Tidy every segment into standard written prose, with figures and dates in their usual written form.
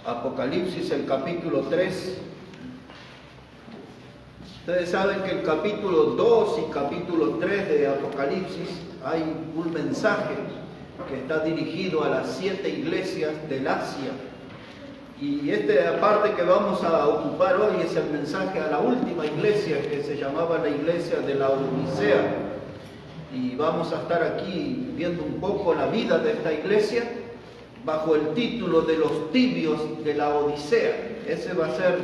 Apocalipsis, el capítulo 3. Ustedes saben que el capítulo 2 y capítulo 3 de Apocalipsis hay un mensaje que está dirigido a las 7 iglesias del Asia. Y esta parte que vamos a ocupar hoy es el mensaje a la última iglesia, que se llamaba la iglesia de la Odisea. Y vamos a estar aquí viendo un poco la vida de esta iglesia bajo el título de los tibios de la Odisea. Ese va a ser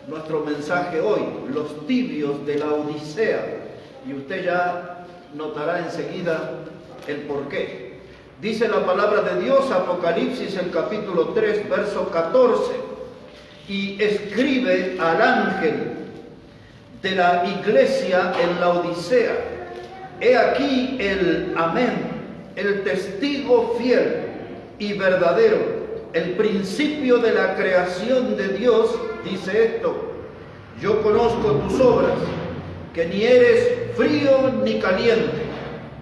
nuestro mensaje hoy, los tibios de la Odisea. Y usted ya notará enseguida el porqué. Dice la palabra de Dios, Apocalipsis, el capítulo 3, verso 14. Y escribe al ángel de la iglesia en la Odisea: he aquí el Amén, el testigo fiel y verdadero, el principio de la creación de Dios, dice esto: yo conozco tus obras, que ni eres frío ni caliente.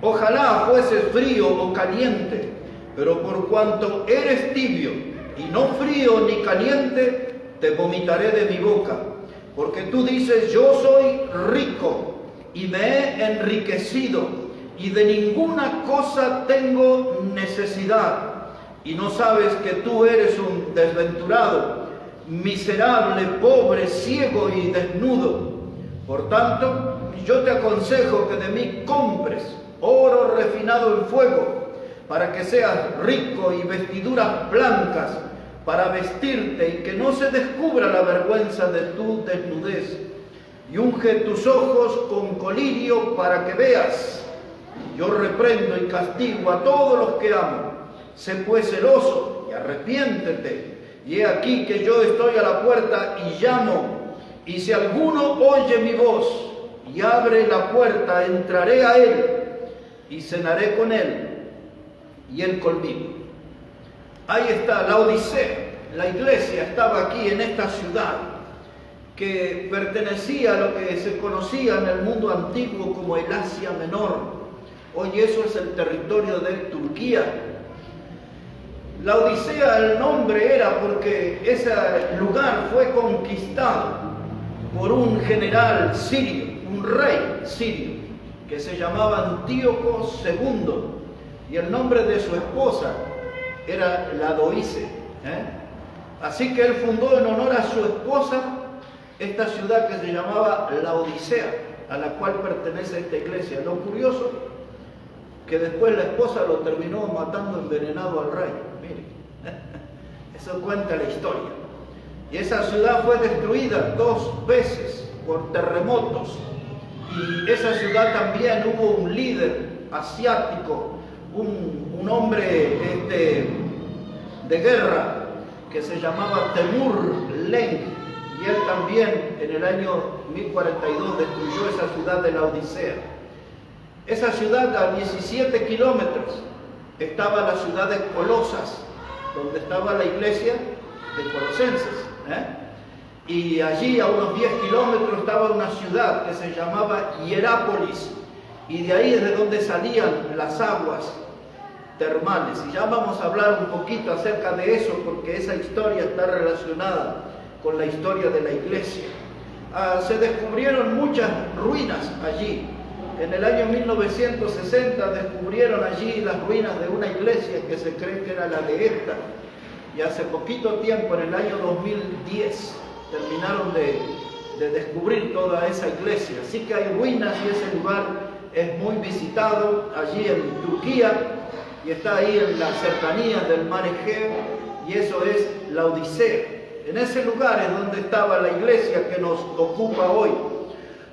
Ojalá fueses frío o caliente, pero por cuanto eres tibio y no frío ni caliente, te vomitaré de mi boca. Porque tú dices: yo soy rico y me he enriquecido, y de ninguna cosa tengo necesidad. Y no sabes que tú eres un desventurado, miserable, pobre, ciego y desnudo. Por tanto, yo te aconsejo que de mí compres oro refinado en fuego, para que seas rico, y vestiduras blancas para vestirte, y que no se descubra la vergüenza de tu desnudez. Y unge tus ojos con colirio para que veas. Yo reprendo y castigo a todos los que amo. Sé pues celoso y arrepiéntete. Y he aquí que yo estoy a la puerta y llamo. Y si alguno oye mi voz y abre la puerta, entraré a él y cenaré con él y él conmigo. Ahí está la Odisea. La iglesia estaba aquí en esta ciudad que pertenecía a lo que se conocía en el mundo antiguo como el Asia Menor. Hoy eso es el territorio de Turquía. La Odisea, el nombre era porque ese lugar fue conquistado por un general sirio, un rey sirio, que se llamaba Antíoco II, y el nombre de su esposa era Laodice. Así que él fundó en honor a su esposa esta ciudad que se llamaba la Odisea, a la cual pertenece esta iglesia. Lo curioso, que después la esposa lo terminó matando envenenado al rey. Miren, eso cuenta la historia. Y esa ciudad fue destruida 2 veces por terremotos. Y esa ciudad también hubo un líder asiático, un hombre de guerra, que se llamaba Temur Lenk, y él también en el año 1042 destruyó esa ciudad de la Odisea. Esa ciudad, a 17 kilómetros, estaba la ciudad de Colosas, donde estaba la iglesia de Colosenses. Y allí, a unos 10 kilómetros, estaba una ciudad que se llamaba Hierápolis, y de ahí es de donde salían las aguas termales. Y ya vamos a hablar un poquito acerca de eso, porque esa historia está relacionada con la historia de la iglesia. Se descubrieron muchas ruinas allí. En el año 1960 descubrieron allí las ruinas de una iglesia que se cree que era la de esta. Y hace poquito tiempo, en el año 2010, terminaron de descubrir toda esa iglesia. Así que hay ruinas, y ese lugar es muy visitado allí en Turquía, y está ahí en las cercanías del mar Egeo, y eso es la Odisea. En ese lugar es donde estaba la iglesia que nos ocupa hoy.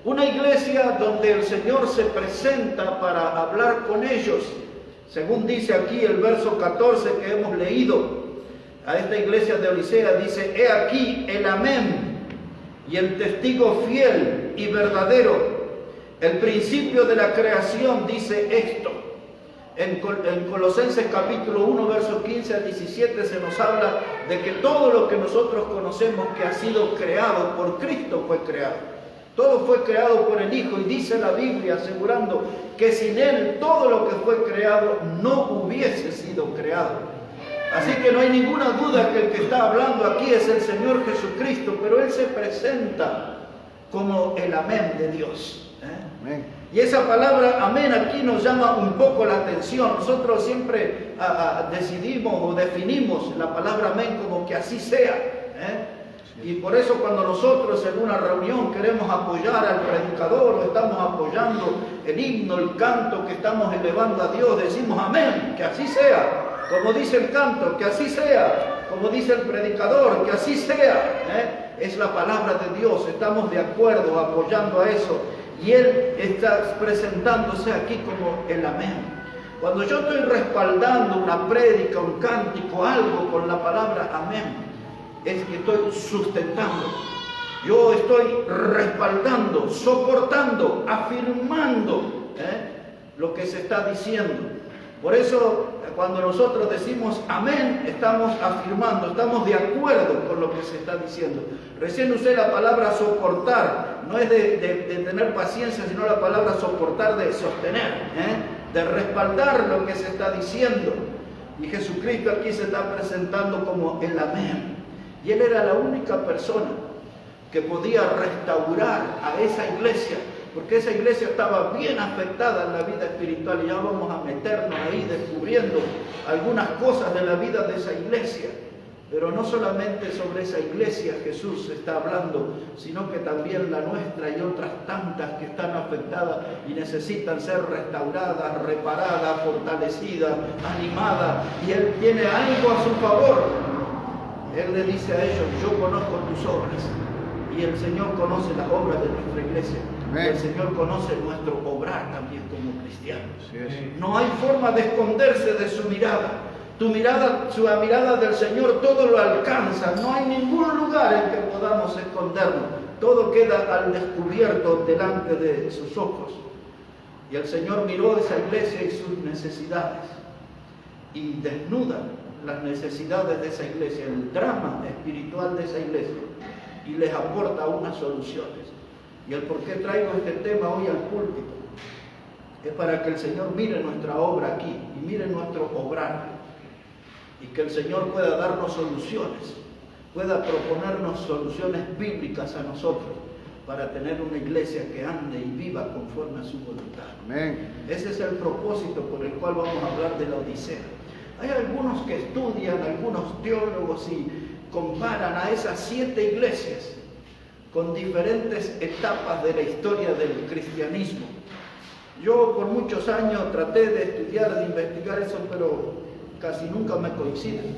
Una iglesia donde el Señor se presenta para hablar con ellos. Según dice aquí el verso 14 que hemos leído, a esta iglesia de Odisea dice: he aquí el Amén y el testigo fiel y verdadero, el principio de la creación, dice esto. En Colosenses capítulo 1, versos 15 a 17 se nos habla de que todo lo que nosotros conocemos que ha sido creado por Cristo fue creado. Todo fue creado por el Hijo, y dice la Biblia asegurando que sin Él todo lo que fue creado no hubiese sido creado. Así que no hay ninguna duda que el que está hablando aquí es el Señor Jesucristo, pero Él se presenta como el amén de Dios. Amén. Y esa palabra amén aquí nos llama un poco la atención. Nosotros siempre decidimos o definimos la palabra amén como que así sea. Y por eso cuando nosotros en una reunión queremos apoyar al predicador o estamos apoyando el himno, el canto que estamos elevando a Dios, decimos amén, que así sea. Como dice el canto, que así sea. Como dice el predicador, que así sea. Es la palabra de Dios, estamos de acuerdo, apoyando a eso. Y Él está presentándose aquí como el amén. Cuando yo estoy respaldando una prédica, un cántico, algo con la palabra amén, es que estoy sustentando. Yo estoy respaldando, soportando, afirmando lo que se está diciendo. Por eso, cuando nosotros decimos amén, estamos afirmando, estamos de acuerdo con lo que se está diciendo. Recién usé la palabra soportar, no es de tener paciencia, sino la palabra soportar de sostener, de respaldar lo que se está diciendo. Y Jesucristo aquí se está presentando como el amén. Y Él era la única persona que podía restaurar a esa iglesia, porque esa iglesia estaba bien afectada en la vida espiritual, y ya vamos a meternos ahí descubriendo algunas cosas de la vida de esa iglesia. Pero no solamente sobre esa iglesia Jesús está hablando, sino que también la nuestra y otras tantas que están afectadas y necesitan ser restauradas, reparadas, fortalecidas, animadas, y Él tiene algo a su favor. Él le dice a ellos: yo conozco tus obras. Y el Señor conoce las obras de nuestra iglesia. Amén. El Señor conoce nuestro obrar también como cristianos. Sí. No hay forma de esconderse de su mirada. Tu mirada, su mirada del Señor, todo lo alcanza. No hay ningún lugar en que podamos escondernos. Todo queda al descubierto delante de sus ojos. Y el Señor miró esa iglesia y sus necesidades. Y desnuda las necesidades de esa iglesia, el drama espiritual de esa iglesia. Y les aporta unas soluciones. Y el por qué traigo este tema hoy al púlpito es para que el Señor mire nuestra obra aquí y mire nuestro obrar, y que el Señor pueda darnos soluciones, pueda proponernos soluciones bíblicas a nosotros para tener una iglesia que ande y viva conforme a su voluntad. Amén. Ese es el propósito por el cual vamos a hablar de la Odisea. Hay algunos que estudian, algunos teólogos, y comparan a esas 7 iglesias con diferentes etapas de la historia del cristianismo. Yo por muchos años traté de estudiar, de investigar eso, pero casi nunca me coinciden.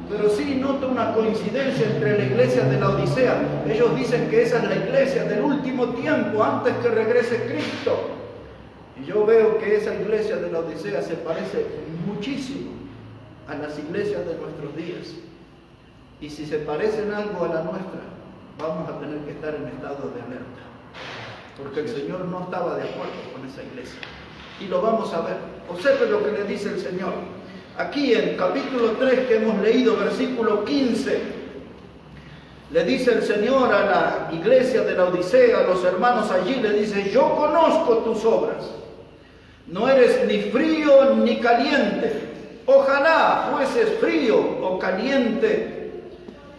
Pero sí noto una coincidencia entre la iglesia de la Odisea. Ellos dicen que esa es la iglesia del último tiempo, antes que regrese Cristo. Y yo veo que esa iglesia de la Odisea se parece muchísimo a las iglesias de nuestros días. Y si se parecen algo a la nuestra, vamos a tener que estar en estado de alerta. Porque el Señor no estaba de acuerdo con esa iglesia. Y lo vamos a ver. Observe lo que le dice el Señor. Aquí en capítulo 3 que hemos leído, versículo 15, le dice el Señor a la iglesia de la Odisea, a los hermanos allí, le dice: yo conozco tus obras. No eres ni frío ni caliente. Ojalá fueses frío o caliente.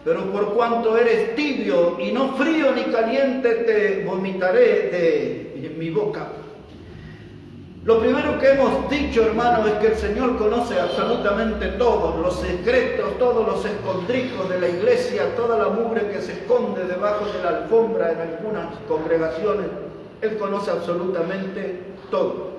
Pero por cuanto eres tibio y no frío ni caliente, te vomitaré de mi boca. Lo primero que hemos dicho, hermanos, es que el Señor conoce absolutamente todos los secretos, todos los escondrijos de la iglesia, toda la mugre que se esconde debajo de la alfombra en algunas congregaciones. Él conoce absolutamente todo.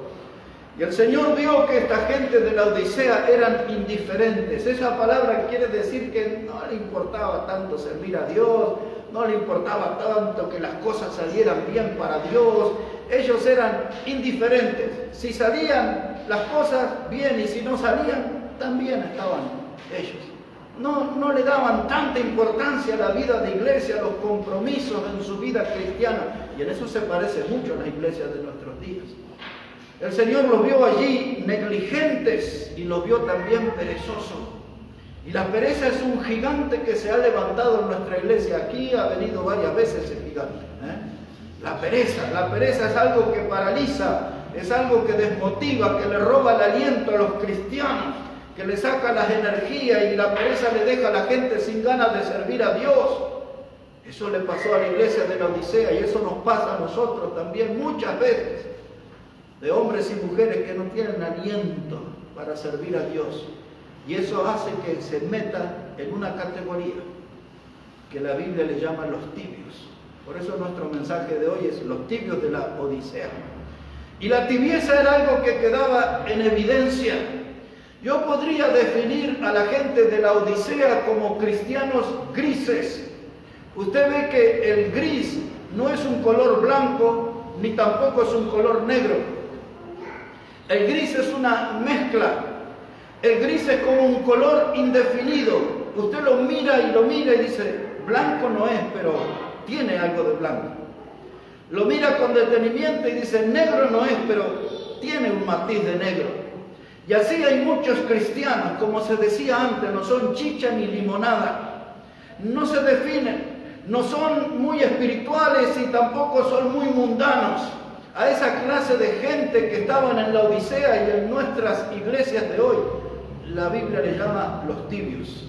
Y el Señor vio que esta gente de la Odisea eran indiferentes. Esa palabra quiere decir que no le importaba tanto servir a Dios, no le importaba tanto que las cosas salieran bien para Dios. Ellos eran indiferentes. Si salían las cosas bien, y si no salían, también estaban ellos. No le daban tanta importancia a la vida de iglesia, a los compromisos en su vida cristiana. Y en eso se parece mucho a la iglesia de nuestros días. El Señor los vio allí negligentes y los vio también perezosos. Y la pereza es un gigante que se ha levantado en nuestra iglesia. Aquí ha venido varias veces el gigante. La pereza es algo que paraliza, es algo que desmotiva, que le roba el aliento a los cristianos. que le saca las energías y la pereza le deja a la gente sin ganas de servir a Dios. Eso le pasó a la iglesia de la Odisea y eso nos pasa a nosotros también muchas veces, de hombres y mujeres que no tienen aliento para servir a Dios. Y eso hace que se meta en una categoría que la Biblia le llama los tibios. Por eso nuestro mensaje de hoy es los tibios de la Odisea. Y la tibieza era algo que quedaba en evidencia. Yo podría definir a la gente de la Odisea como cristianos grises. Usted ve que el gris no es un color blanco, ni tampoco es un color negro. El gris es una mezcla. El gris es como un color indefinido. Usted lo mira y dice, blanco no es, pero tiene algo de blanco. Lo mira con detenimiento y dice, negro no es, pero tiene un matiz de negro. Y así hay muchos cristianos, como se decía antes, no son chicha ni limonada. No se definen, no son muy espirituales y tampoco son muy mundanos. A esa clase de gente que estaban en la Odisea y en nuestras iglesias de hoy, la Biblia le llama los tibios.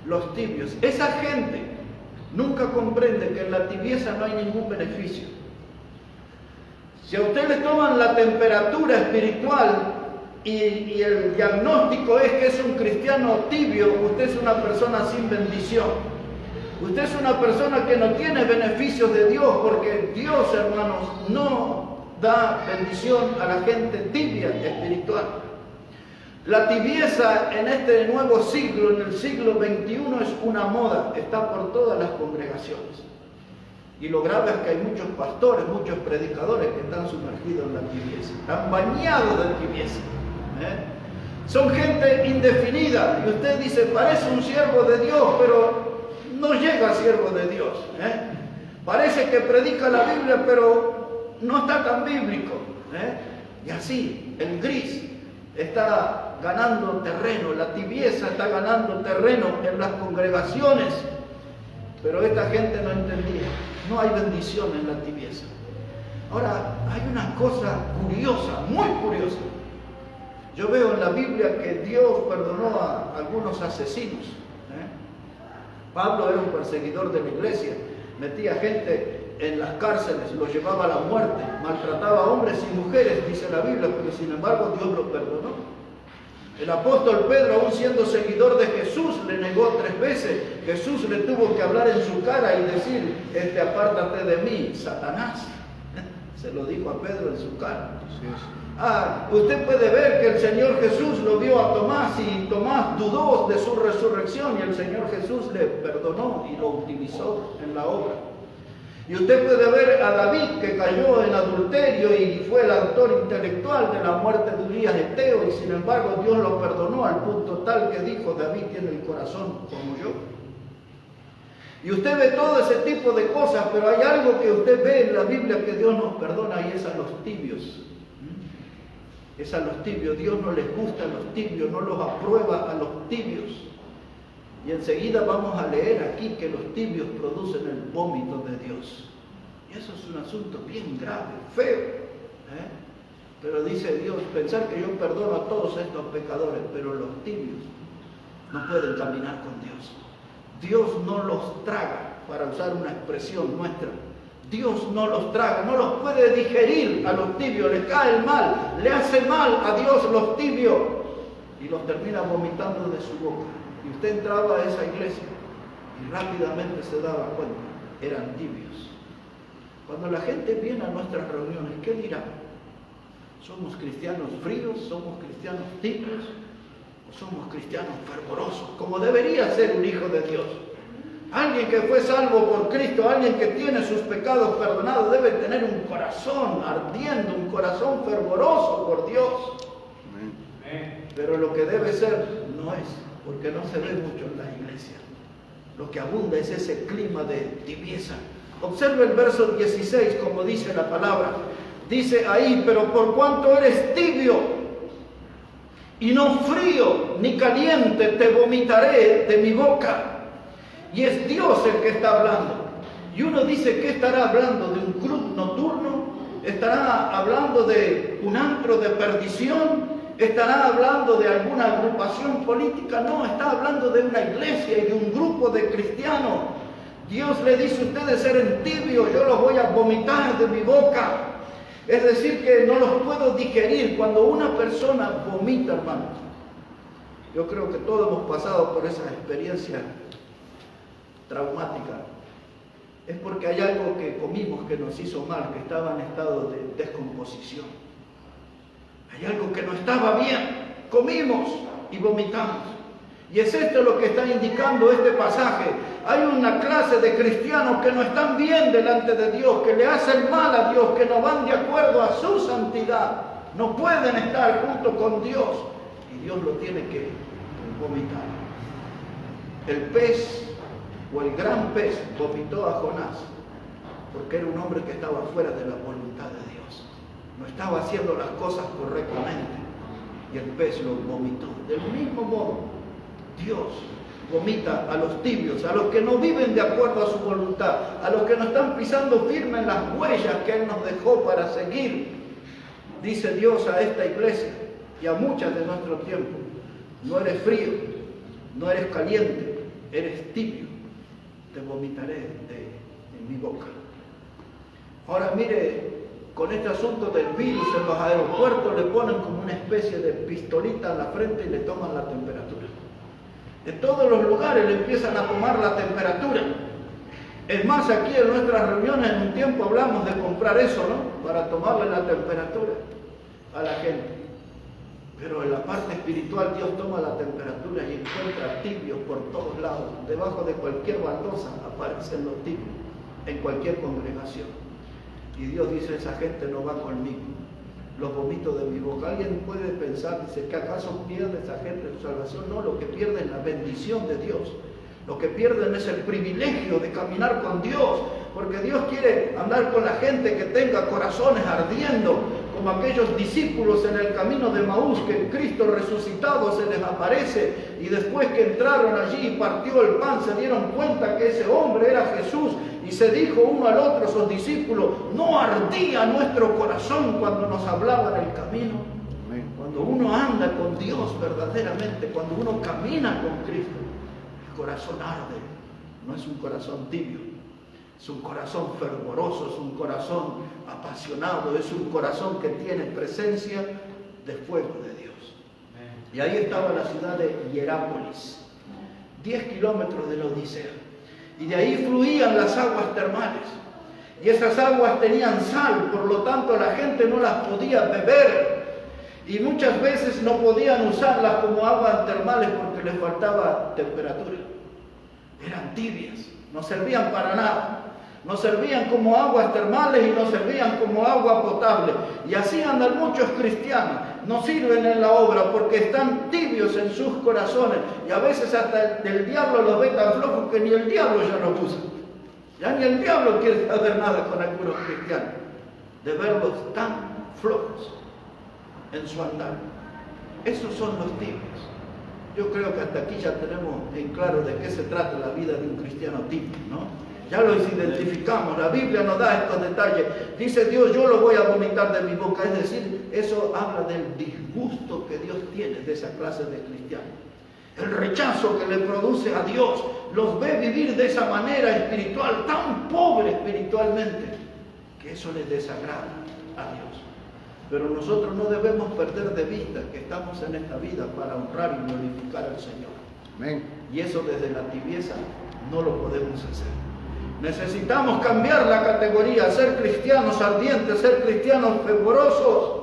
Los tibios. Esa gente nunca comprende que en la tibieza no hay ningún beneficio. Si a usted le toman la temperatura espiritual y el diagnóstico es que es un cristiano tibio, usted es una persona sin bendición. Usted es una persona que no tiene beneficios de Dios, porque Dios, hermanos, no da bendición a la gente tibia espiritual. La tibieza en este nuevo siglo, en el siglo XXI, es una moda, está por todas las congregaciones. Y lo grave es que hay muchos pastores, muchos predicadores que están sumergidos en la tibieza, están bañados de tibieza. Son gente indefinida, y usted dice, parece un siervo de Dios, pero no llega a siervo de Dios. Parece que predica la Biblia, pero no está tan bíblico. Y así, el gris está ganando terreno, la tibieza está ganando terreno en las congregaciones, pero esta gente no entendía, no hay bendición en la tibieza. Ahora, hay una cosa curiosa, muy curiosa. Yo veo en la Biblia que Dios perdonó a algunos asesinos. Pablo era un perseguidor de la iglesia, metía gente en las cárceles, los llevaba a la muerte, maltrataba a hombres y mujeres, dice la Biblia, pero sin embargo Dios lo perdonó. El apóstol Pedro, aún siendo seguidor de Jesús, le negó 3 veces. Jesús le tuvo que hablar en su cara y decir, apártate de mí, Satanás. Se lo dijo a Pedro en su cara. Usted puede ver que el Señor Jesús lo vio a Tomás y Tomás dudó de su resurrección y el Señor Jesús le perdonó y lo utilizó en la obra. Y usted puede ver a David, que cayó en adulterio y fue el autor intelectual de la muerte de Urías Eteo, y sin embargo Dios lo perdonó al punto tal que dijo, David tiene el corazón como yo. Y usted ve todo ese tipo de cosas, pero hay algo que usted ve en la Biblia que Dios nos perdona, y es a los tibios. Es a los tibios. Dios no les gusta a los tibios, no los aprueba a los tibios. Y enseguida vamos a leer aquí que los tibios producen el vómito de Dios. Y eso es un asunto bien grave, feo. Pero dice Dios, pensar que yo perdono a todos estos pecadores, pero los tibios no pueden caminar con Dios. Dios no los traga, para usar una expresión nuestra. Dios no los traga, no los puede digerir a los tibios, les cae el mal, le hace mal a Dios los tibios y los termina vomitando de su boca. Y usted entraba a esa iglesia y rápidamente se daba cuenta, eran tibios. Cuando la gente viene a nuestras reuniones, ¿qué dirá? ¿Somos cristianos fríos? ¿Somos cristianos tibios? ¿O somos cristianos fervorosos? Como debería ser un hijo de Dios. Alguien que fue salvo por Cristo, alguien que tiene sus pecados perdonados, debe tener un corazón ardiendo, un corazón fervoroso por Dios. Pero lo que debe ser no es, porque no se ve mucho en la iglesia. Lo que abunda es ese clima de tibieza. Observe el verso 16, como dice la palabra. Dice ahí, pero por cuanto eres tibio y no frío ni caliente, te vomitaré de mi boca. Y es Dios el que está hablando. Y uno dice, ¿qué estará hablando? ¿De un club nocturno? ¿Estará hablando de un antro de perdición? ¿Estará hablando de alguna agrupación política? No, está hablando de una iglesia y de un grupo de cristianos. Dios le dice: ustedes eran tibios, yo los voy a vomitar de mi boca. Es decir, que no los puedo digerir. Cuando una persona vomita, hermanos, yo creo que todos hemos pasado por esa experiencia traumática. Es porque hay algo que comimos que nos hizo mal, que estaba en estado de descomposición. Hay algo que no estaba bien. Comimos y vomitamos. Y es esto lo que está indicando este pasaje. Hay una clase de cristianos que no están bien delante de Dios, que le hacen mal a Dios, que no van de acuerdo a su santidad. No pueden estar junto con Dios. Y Dios lo tiene que vomitar. El pez, o el gran pez, vomitó a Jonás, porque era un hombre que estaba fuera de la voluntad de Dios. No estaba haciendo las cosas correctamente. Y el pez lo vomitó. Del mismo modo, Dios vomita a los tibios, a los que no viven de acuerdo a su voluntad, a los que no están pisando firme en las huellas que Él nos dejó para seguir. Dice Dios a esta iglesia y a muchas de nuestro tiempo: no eres frío, no eres caliente, eres tibio, te vomitaré de mi boca. Ahora mire, con este asunto del virus en los aeropuertos le ponen como una especie de pistolita en la frente y le toman la temperatura. En todos los lugares le empiezan a tomar la temperatura. Es más, aquí en nuestras reuniones en un tiempo hablamos de comprar eso, ¿no? Para tomarle la temperatura a la gente. Pero en la parte espiritual Dios toma la temperatura y encuentra tibios por todos lados. Debajo de cualquier baldosa aparecen los tibios, en cualquier congregación. Y Dios dice: esa gente no va conmigo, los vomito de mi boca. Alguien puede pensar, dice, ¿que acaso pierde esa gente su salvación? No, lo que pierden es la bendición de Dios. Lo que pierden es el privilegio de caminar con Dios, porque Dios quiere andar con la gente que tenga corazones ardiendo, como aquellos discípulos en el camino de Maús, que Cristo resucitado se les aparece, y después que entraron allí y partió el pan, se dieron cuenta que ese hombre era Jesús, y se dijo uno al otro, sus discípulos: ¿no ardía nuestro corazón cuando nos hablaba en el camino? Cuando uno anda con Dios verdaderamente, cuando uno camina con Cristo, el corazón arde. No es un corazón tibio, es un corazón fervoroso, es un corazón apasionado, es un corazón que tiene presencia de fuego de Dios. Y ahí estaba la ciudad de Hierápolis, 10 kilómetros de la Odisea. Y de ahí fluían las aguas termales. Y esas aguas tenían sal, por lo tanto la gente no las podía beber. Y muchas veces no podían usarlas como aguas termales porque les faltaba temperatura. Eran tibias, no servían para nada. No servían como aguas termales y no servían como agua potable. Y así andan muchos cristianos. No sirven en la obra porque están tibios en sus corazones. Y a veces hasta el diablo los ve tan flojos que ni el diablo ya los usa. Ya ni el diablo quiere saber nada con algunos cristianos. De verlos tan flojos en su andar. Esos son los tibios. Yo creo que hasta aquí ya tenemos en claro de qué se trata la vida de un cristiano tibio, ¿no? Ya los identificamos, la Biblia nos da estos detalles. Dice Dios: yo lo voy a vomitar de mi boca. Es decir, eso habla del disgusto que Dios tiene de esa clase de cristianos. El rechazo que le produce a Dios. Los ve vivir de esa manera espiritual, tan pobre espiritualmente, que eso les desagrada a Dios. Pero nosotros no debemos perder de vista que estamos en esta vida para honrar y glorificar al Señor. Amén. Y eso desde la tibieza no lo podemos hacer. Necesitamos cambiar la categoría, ser cristianos ardientes, ser cristianos fervorosos.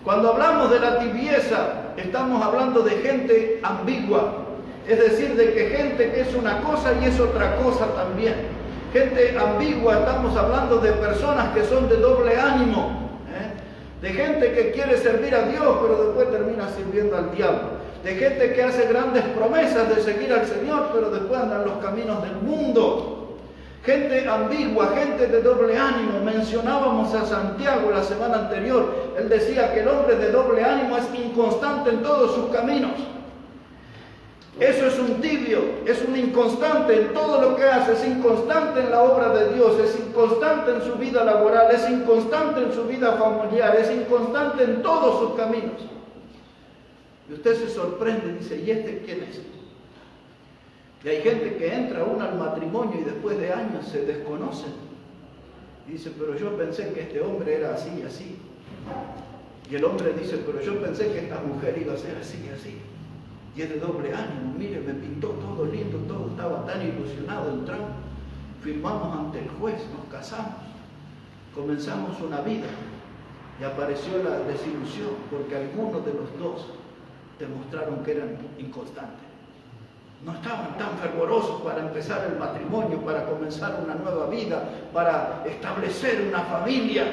Cuando hablamos de la tibieza, estamos hablando de gente ambigua. Es decir, de que gente que es una cosa y es otra cosa también. Gente ambigua, estamos hablando de personas que son de doble ánimo. De gente que quiere servir a Dios, pero después termina sirviendo al diablo. De gente que hace grandes promesas de seguir al Señor, pero después anda en los caminos del mundo. Gente ambigua, gente de doble ánimo. Mencionábamos a Santiago la semana anterior. Él decía que el hombre de doble ánimo es inconstante en todos sus caminos. Eso es un tibio, es un inconstante en todo lo que hace, es inconstante en la obra de Dios, es inconstante en su vida laboral, es inconstante en su vida familiar, es inconstante en todos sus caminos. Y usted se sorprende y dice, ¿y este quién es? Y hay gente que entra aún al matrimonio y después de años se desconocen. Y dice, pero yo pensé que este hombre era así y así. Y el hombre dice, pero yo pensé que esta mujer iba a ser así y así. Y es de doble ánimo, mire, me pintó todo lindo, todo estaba tan ilusionado, entramos, firmamos ante el juez, nos casamos, comenzamos una vida y apareció la desilusión porque algunos de los dos demostraron que eran inconstantes. No estaban tan fervorosos para empezar el matrimonio, para comenzar una nueva vida, para establecer una familia.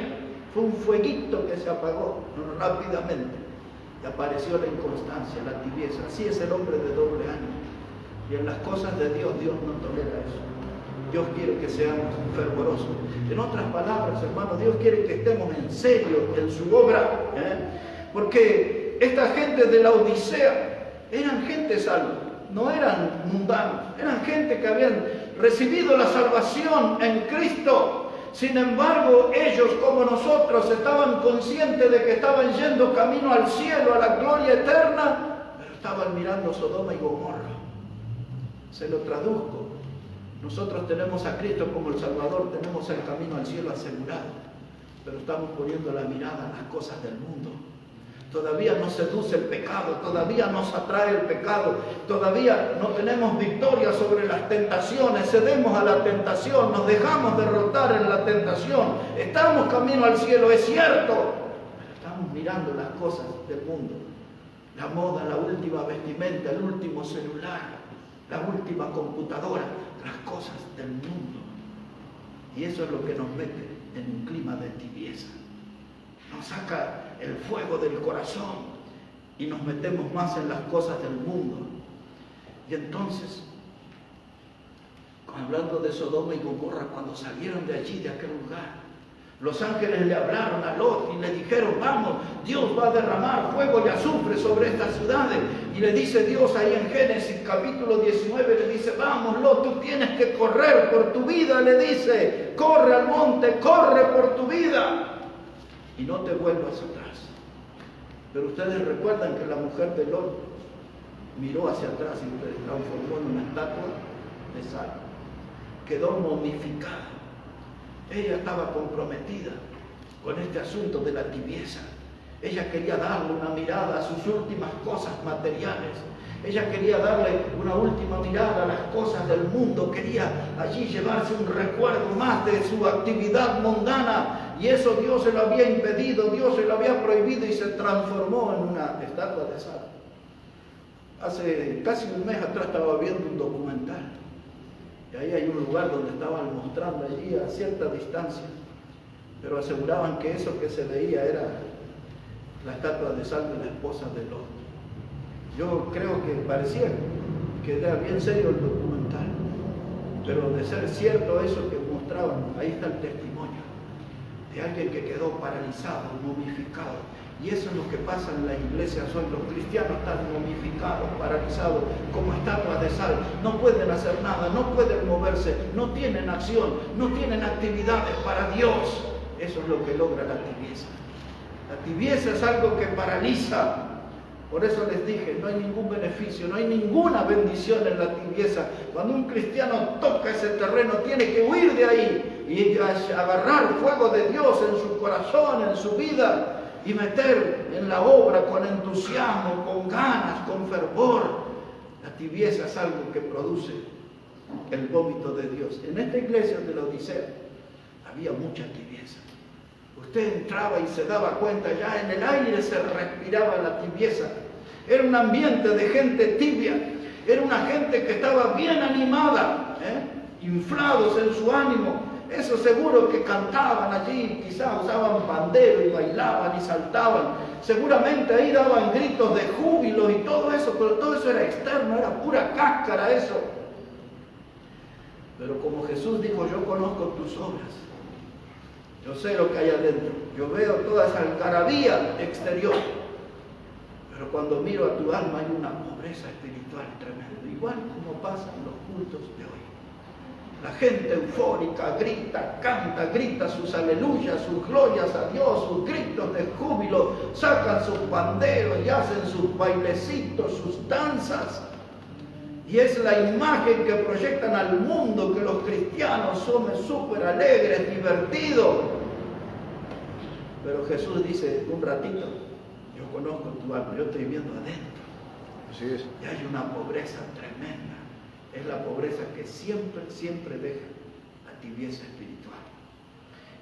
Fue un fueguito que se apagó rápidamente y apareció la inconstancia, la tibieza. Así es el hombre de doble ánimo. Y en las cosas de Dios, Dios no tolera eso. Dios quiere que seamos fervorosos. En otras palabras, hermanos, Dios quiere que estemos en serio en su obra. Porque esta gente de la Odisea eran gente salva, no eran mundanos, eran gente que habían recibido la salvación en Cristo. Sin embargo, ellos como nosotros estaban conscientes de que estaban yendo camino al cielo, a la gloria eterna, pero estaban mirando Sodoma y Gomorra. Se lo traduzco. Nosotros tenemos a Cristo como el Salvador, tenemos el camino al cielo asegurado, pero estamos poniendo la mirada en las cosas del mundo. Todavía nos seduce el pecado, todavía nos atrae el pecado, todavía no tenemos victoria sobre las tentaciones, cedemos a la tentación, nos dejamos derrotar en la tentación. Estamos camino al cielo, es cierto, pero estamos mirando las cosas del mundo. La moda, la última vestimenta, el último celular, la última computadora, las cosas del mundo. Y eso es lo que nos mete en un clima de tibieza. Nos saca el fuego del corazón y nos metemos más en las cosas del mundo. Y entonces, hablando de Sodoma y Gomorra, cuando salieron de allí, de aquel lugar, los ángeles le hablaron a Lot y le dijeron, vamos, Dios va a derramar fuego y azufre sobre estas ciudades. Y le dice Dios ahí en Génesis capítulo 19, le dice, vamos Lot, tú tienes que correr por tu vida, le dice, corre al monte, corre por tu vida y no te vuelvas atrás. Pero ustedes recuerdan que la mujer de Lot miró hacia atrás y se transformó en una estatua de sal. Quedó momificada. Ella estaba comprometida con este asunto de la tibieza. Ella quería darle una mirada a sus últimas cosas materiales. Ella quería darle una última mirada a las cosas del mundo. Quería allí llevarse un recuerdo más de su actividad mundana. Y eso Dios se lo había impedido, Dios se lo había prohibido y se transformó en una estatua de sal. Hace casi un mes atrás estaba viendo un documental. Y ahí hay un lugar donde estaban mostrando allí a cierta distancia. Pero aseguraban que eso que se veía era la estatua de sal de la esposa de Lot. Yo creo que parecía que era bien serio el documental. Pero de ser cierto eso que mostraban, ahí está el testimonio de alguien que quedó paralizado, momificado. Y eso es lo que pasa en las iglesias hoy. Los cristianos están momificados, paralizados, como estatuas de sal. No pueden hacer nada, no pueden moverse, no tienen acción, no tienen actividades para Dios. Eso es lo que logra la tibieza. La tibieza es algo que paraliza. Por eso les dije, no hay ningún beneficio, no hay ninguna bendición en la tibieza. Cuando un cristiano toca ese terreno, tiene que huir de ahí y agarrar fuego de Dios en su corazón, en su vida, y meter en la obra con entusiasmo, con ganas, con fervor. La tibieza es algo que produce el vómito de Dios. En esta iglesia de la Odisea había mucha tibieza. Usted entraba y se daba cuenta, ya en el aire se respiraba la tibieza. Era un ambiente de gente tibia. Era una gente que estaba bien animada, inflados en su ánimo. Eso seguro que cantaban allí, quizás usaban pandero y bailaban y saltaban. Seguramente ahí daban gritos de júbilo y todo eso, pero todo eso era externo, era pura cáscara eso. Pero como Jesús dijo, yo conozco tus obras. Yo sé lo que hay adentro. Yo veo toda esa algarabía exterior. Pero cuando miro a tu alma hay una pobreza espiritual tremenda. Igual como pasa en los cultos de hoy. La gente eufórica grita, canta, grita sus aleluyas, sus glorias a Dios, sus gritos de júbilo, sacan sus banderos y hacen sus bailecitos, sus danzas. Y es la imagen que proyectan al mundo, que los cristianos somos súper alegres, divertidos. Pero Jesús dice, un ratito, yo conozco tu alma, yo estoy viendo adentro. Así es. Y hay una pobreza tremenda. Es la pobreza que siempre, siempre deja la tibieza espiritual.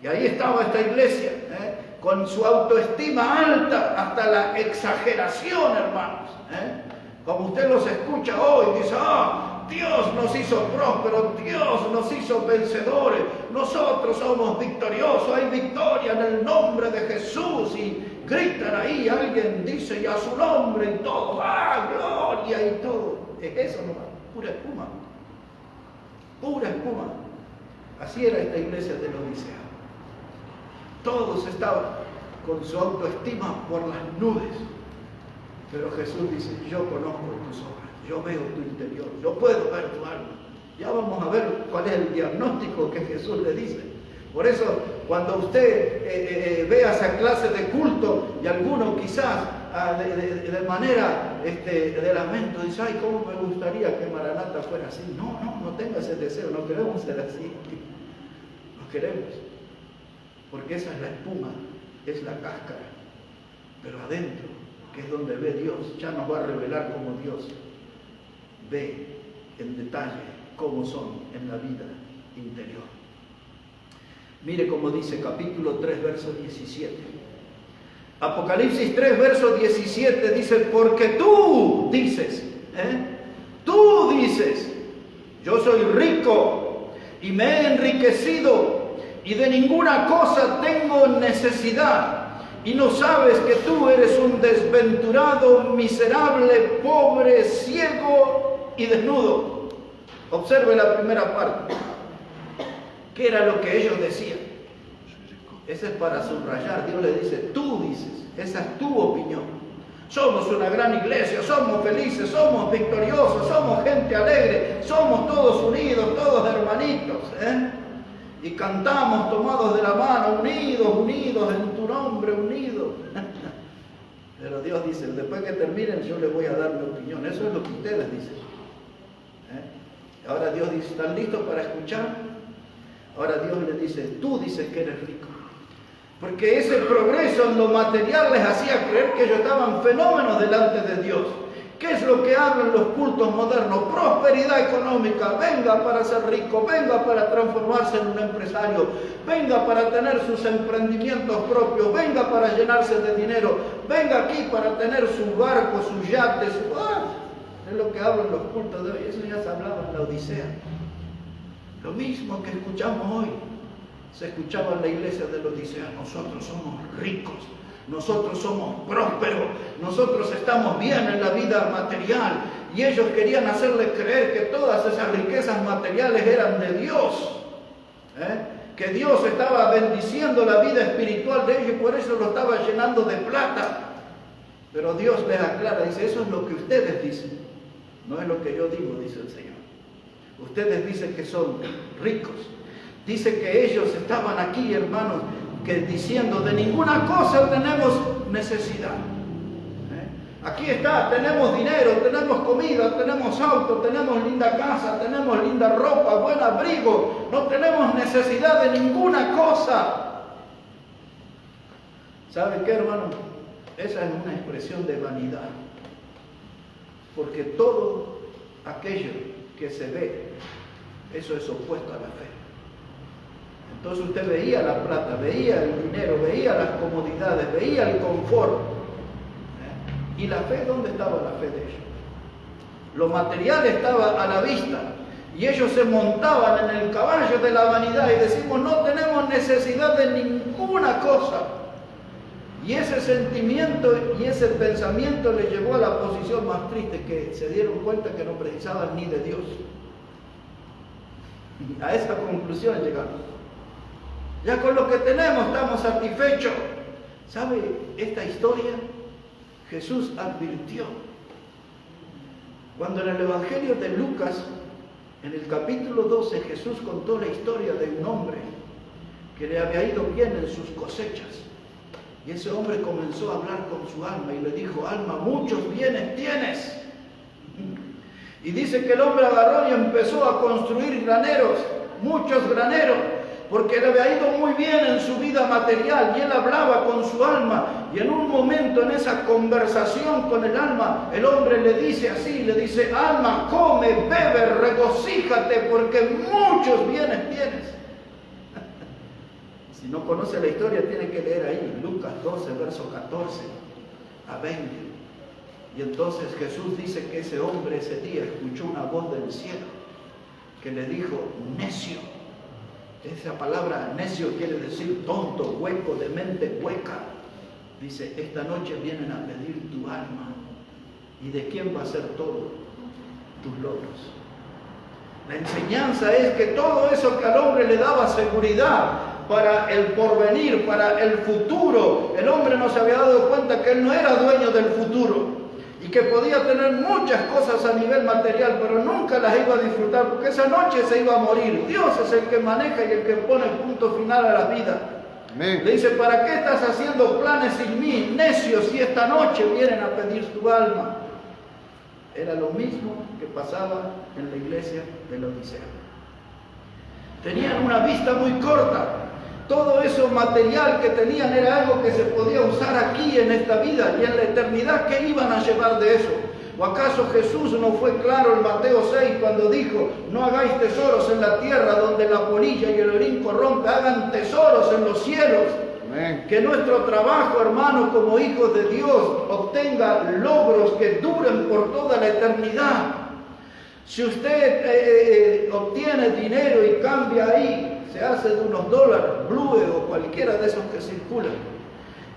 Y ahí estaba esta iglesia, con su autoestima alta hasta la exageración, hermanos. Como usted los escucha hoy, dice, Dios nos hizo prósperos, Dios nos hizo vencedores, nosotros somos victoriosos, hay victoria en el nombre de Jesús, y gritan ahí, alguien dice, y a su nombre, y todo, gloria, y todo. Es eso nomás, pura espuma, pura espuma. Así era esta iglesia de Laodicea. Todos estaban con su autoestima por las nubes. Pero Jesús dice, yo conozco tus obras, yo veo tu interior, yo puedo ver tu alma. Ya vamos a ver cuál es el diagnóstico que Jesús le dice. Por eso, cuando usted vea esa clase de culto y alguno quizás de manera de lamento dice, ay, cómo me gustaría que Maranata fuera así. No tenga ese deseo, no queremos ser así. No queremos. Porque esa es la espuma, es la cáscara. Pero adentro, que es donde ve Dios, ya nos va a revelar cómo Dios ve en detalle cómo son en la vida interior. Mire cómo dice capítulo 3, verso 17. Apocalipsis 3, verso 17 dice, porque tú dices, yo soy rico y me he enriquecido y de ninguna cosa tengo necesidad. Y no sabes que tú eres un desventurado, miserable, pobre, ciego y desnudo. Observe la primera parte. ¿Qué era lo que ellos decían? Ese es para subrayar. Dios le dice, tú dices, esa es tu opinión. Somos una gran iglesia, somos felices, somos victoriosos, somos gente alegre, somos todos unidos, todos hermanitos, y cantamos tomados de la mano, unidos en tu nombre, unidos. Pero Dios dice, después que terminen yo les voy a dar mi opinión. Eso es lo que ustedes dicen. Ahora Dios dice, ¿están listos para escuchar? Ahora Dios les dice, tú dices que eres rico. Porque ese progreso en lo material les hacía creer que ellos estaban fenómenos delante de Dios. ¿Qué es lo que hablan los cultos modernos? Prosperidad económica. Venga para ser rico, venga para transformarse en un empresario, venga para tener sus emprendimientos propios, venga para llenarse de dinero, venga aquí para tener su barco, sus yates. Es lo que hablan los cultos de hoy. Eso ya se hablaba en la Odisea. Lo mismo que escuchamos hoy, se escuchaba en la iglesia de la Odisea. Nosotros somos ricos. Nosotros somos prósperos, nosotros estamos bien en la vida material, y ellos querían hacerles creer que todas esas riquezas materiales eran de Dios, que Dios estaba bendiciendo la vida espiritual de ellos y por eso lo estaba llenando de plata. Pero Dios les aclara, dice, eso es lo que ustedes dicen, no es lo que yo digo, dice el Señor. Ustedes dicen que son ricos, dice que ellos estaban aquí, hermanos, que diciendo, de ninguna cosa tenemos necesidad. Aquí está, tenemos dinero, tenemos comida, tenemos auto, tenemos linda casa, tenemos linda ropa, buen abrigo, no tenemos necesidad de ninguna cosa. ¿Sabe qué, hermano? Esa es una expresión de vanidad. Porque todo aquello que se ve, eso es opuesto a la fe. Entonces usted veía la plata, veía el dinero, veía las comodidades, veía el confort. ¿Y la fe? ¿Dónde estaba la fe de ellos? Lo material estaba a la vista y ellos se montaban en el caballo de la vanidad y decimos, no tenemos necesidad de ninguna cosa. Y ese sentimiento y ese pensamiento les llevó a la posición más triste, que se dieron cuenta que no precisaban ni de Dios. Y a esa conclusión llegamos. Ya con lo que tenemos estamos satisfechos. ¿Sabe esta historia? Jesús advirtió. Cuando en el Evangelio de Lucas En el capítulo 12 Jesús contó la historia de un hombre que le había ido bien en sus cosechas. Y ese hombre comenzó a hablar con su alma y le dijo: alma, muchos bienes tienes. Y dice que el hombre agarró y empezó a construir graneros, muchos graneros, porque le había ido muy bien en su vida material y él hablaba con su alma. Y en un momento, en esa conversación con el alma, el hombre le dice así, le dice: alma, come, bebe, regocíjate, porque muchos bienes tienes. Si no conoce la historia, tiene que leer ahí, Lucas 12, verso 14 a 20. Y entonces Jesús dice que ese hombre ese día escuchó una voz del cielo que le dijo: necio. Esa palabra necio quiere decir tonto, hueco, de mente hueca. Dice: esta noche vienen a pedir tu alma. ¿Y de quién va a ser todo? Tus logros. La enseñanza es que todo eso que al hombre le daba seguridad para el porvenir, para el futuro, el hombre no se había dado cuenta que él no era dueño del futuro y que podía tener muchas cosas a nivel material, pero nunca las iba a disfrutar, porque esa noche se iba a morir. Dios es el que maneja y el que pone el punto final a la vida. Amén. Le dice: ¿para qué estás haciendo planes sin mí, necio, si esta noche vienen a pedir tu alma? Era lo mismo que pasaba en la iglesia de la Odisea. Tenían una vista muy corta. Todo eso material que tenían era algo que se podía usar aquí en esta vida, y en la eternidad, ¿qué iban a llevar de eso? ¿O acaso Jesús no fue claro en Mateo 6 cuando dijo: no hagáis tesoros en la tierra donde la polilla y el orín corrompe, hagan tesoros en los cielos? Amén. Que nuestro trabajo, hermano, como hijos de Dios, obtenga logros que duren por toda la eternidad. Si usted obtiene dinero y cambia ahí, se hace de unos dólares, blue o cualquiera de esos que circulan,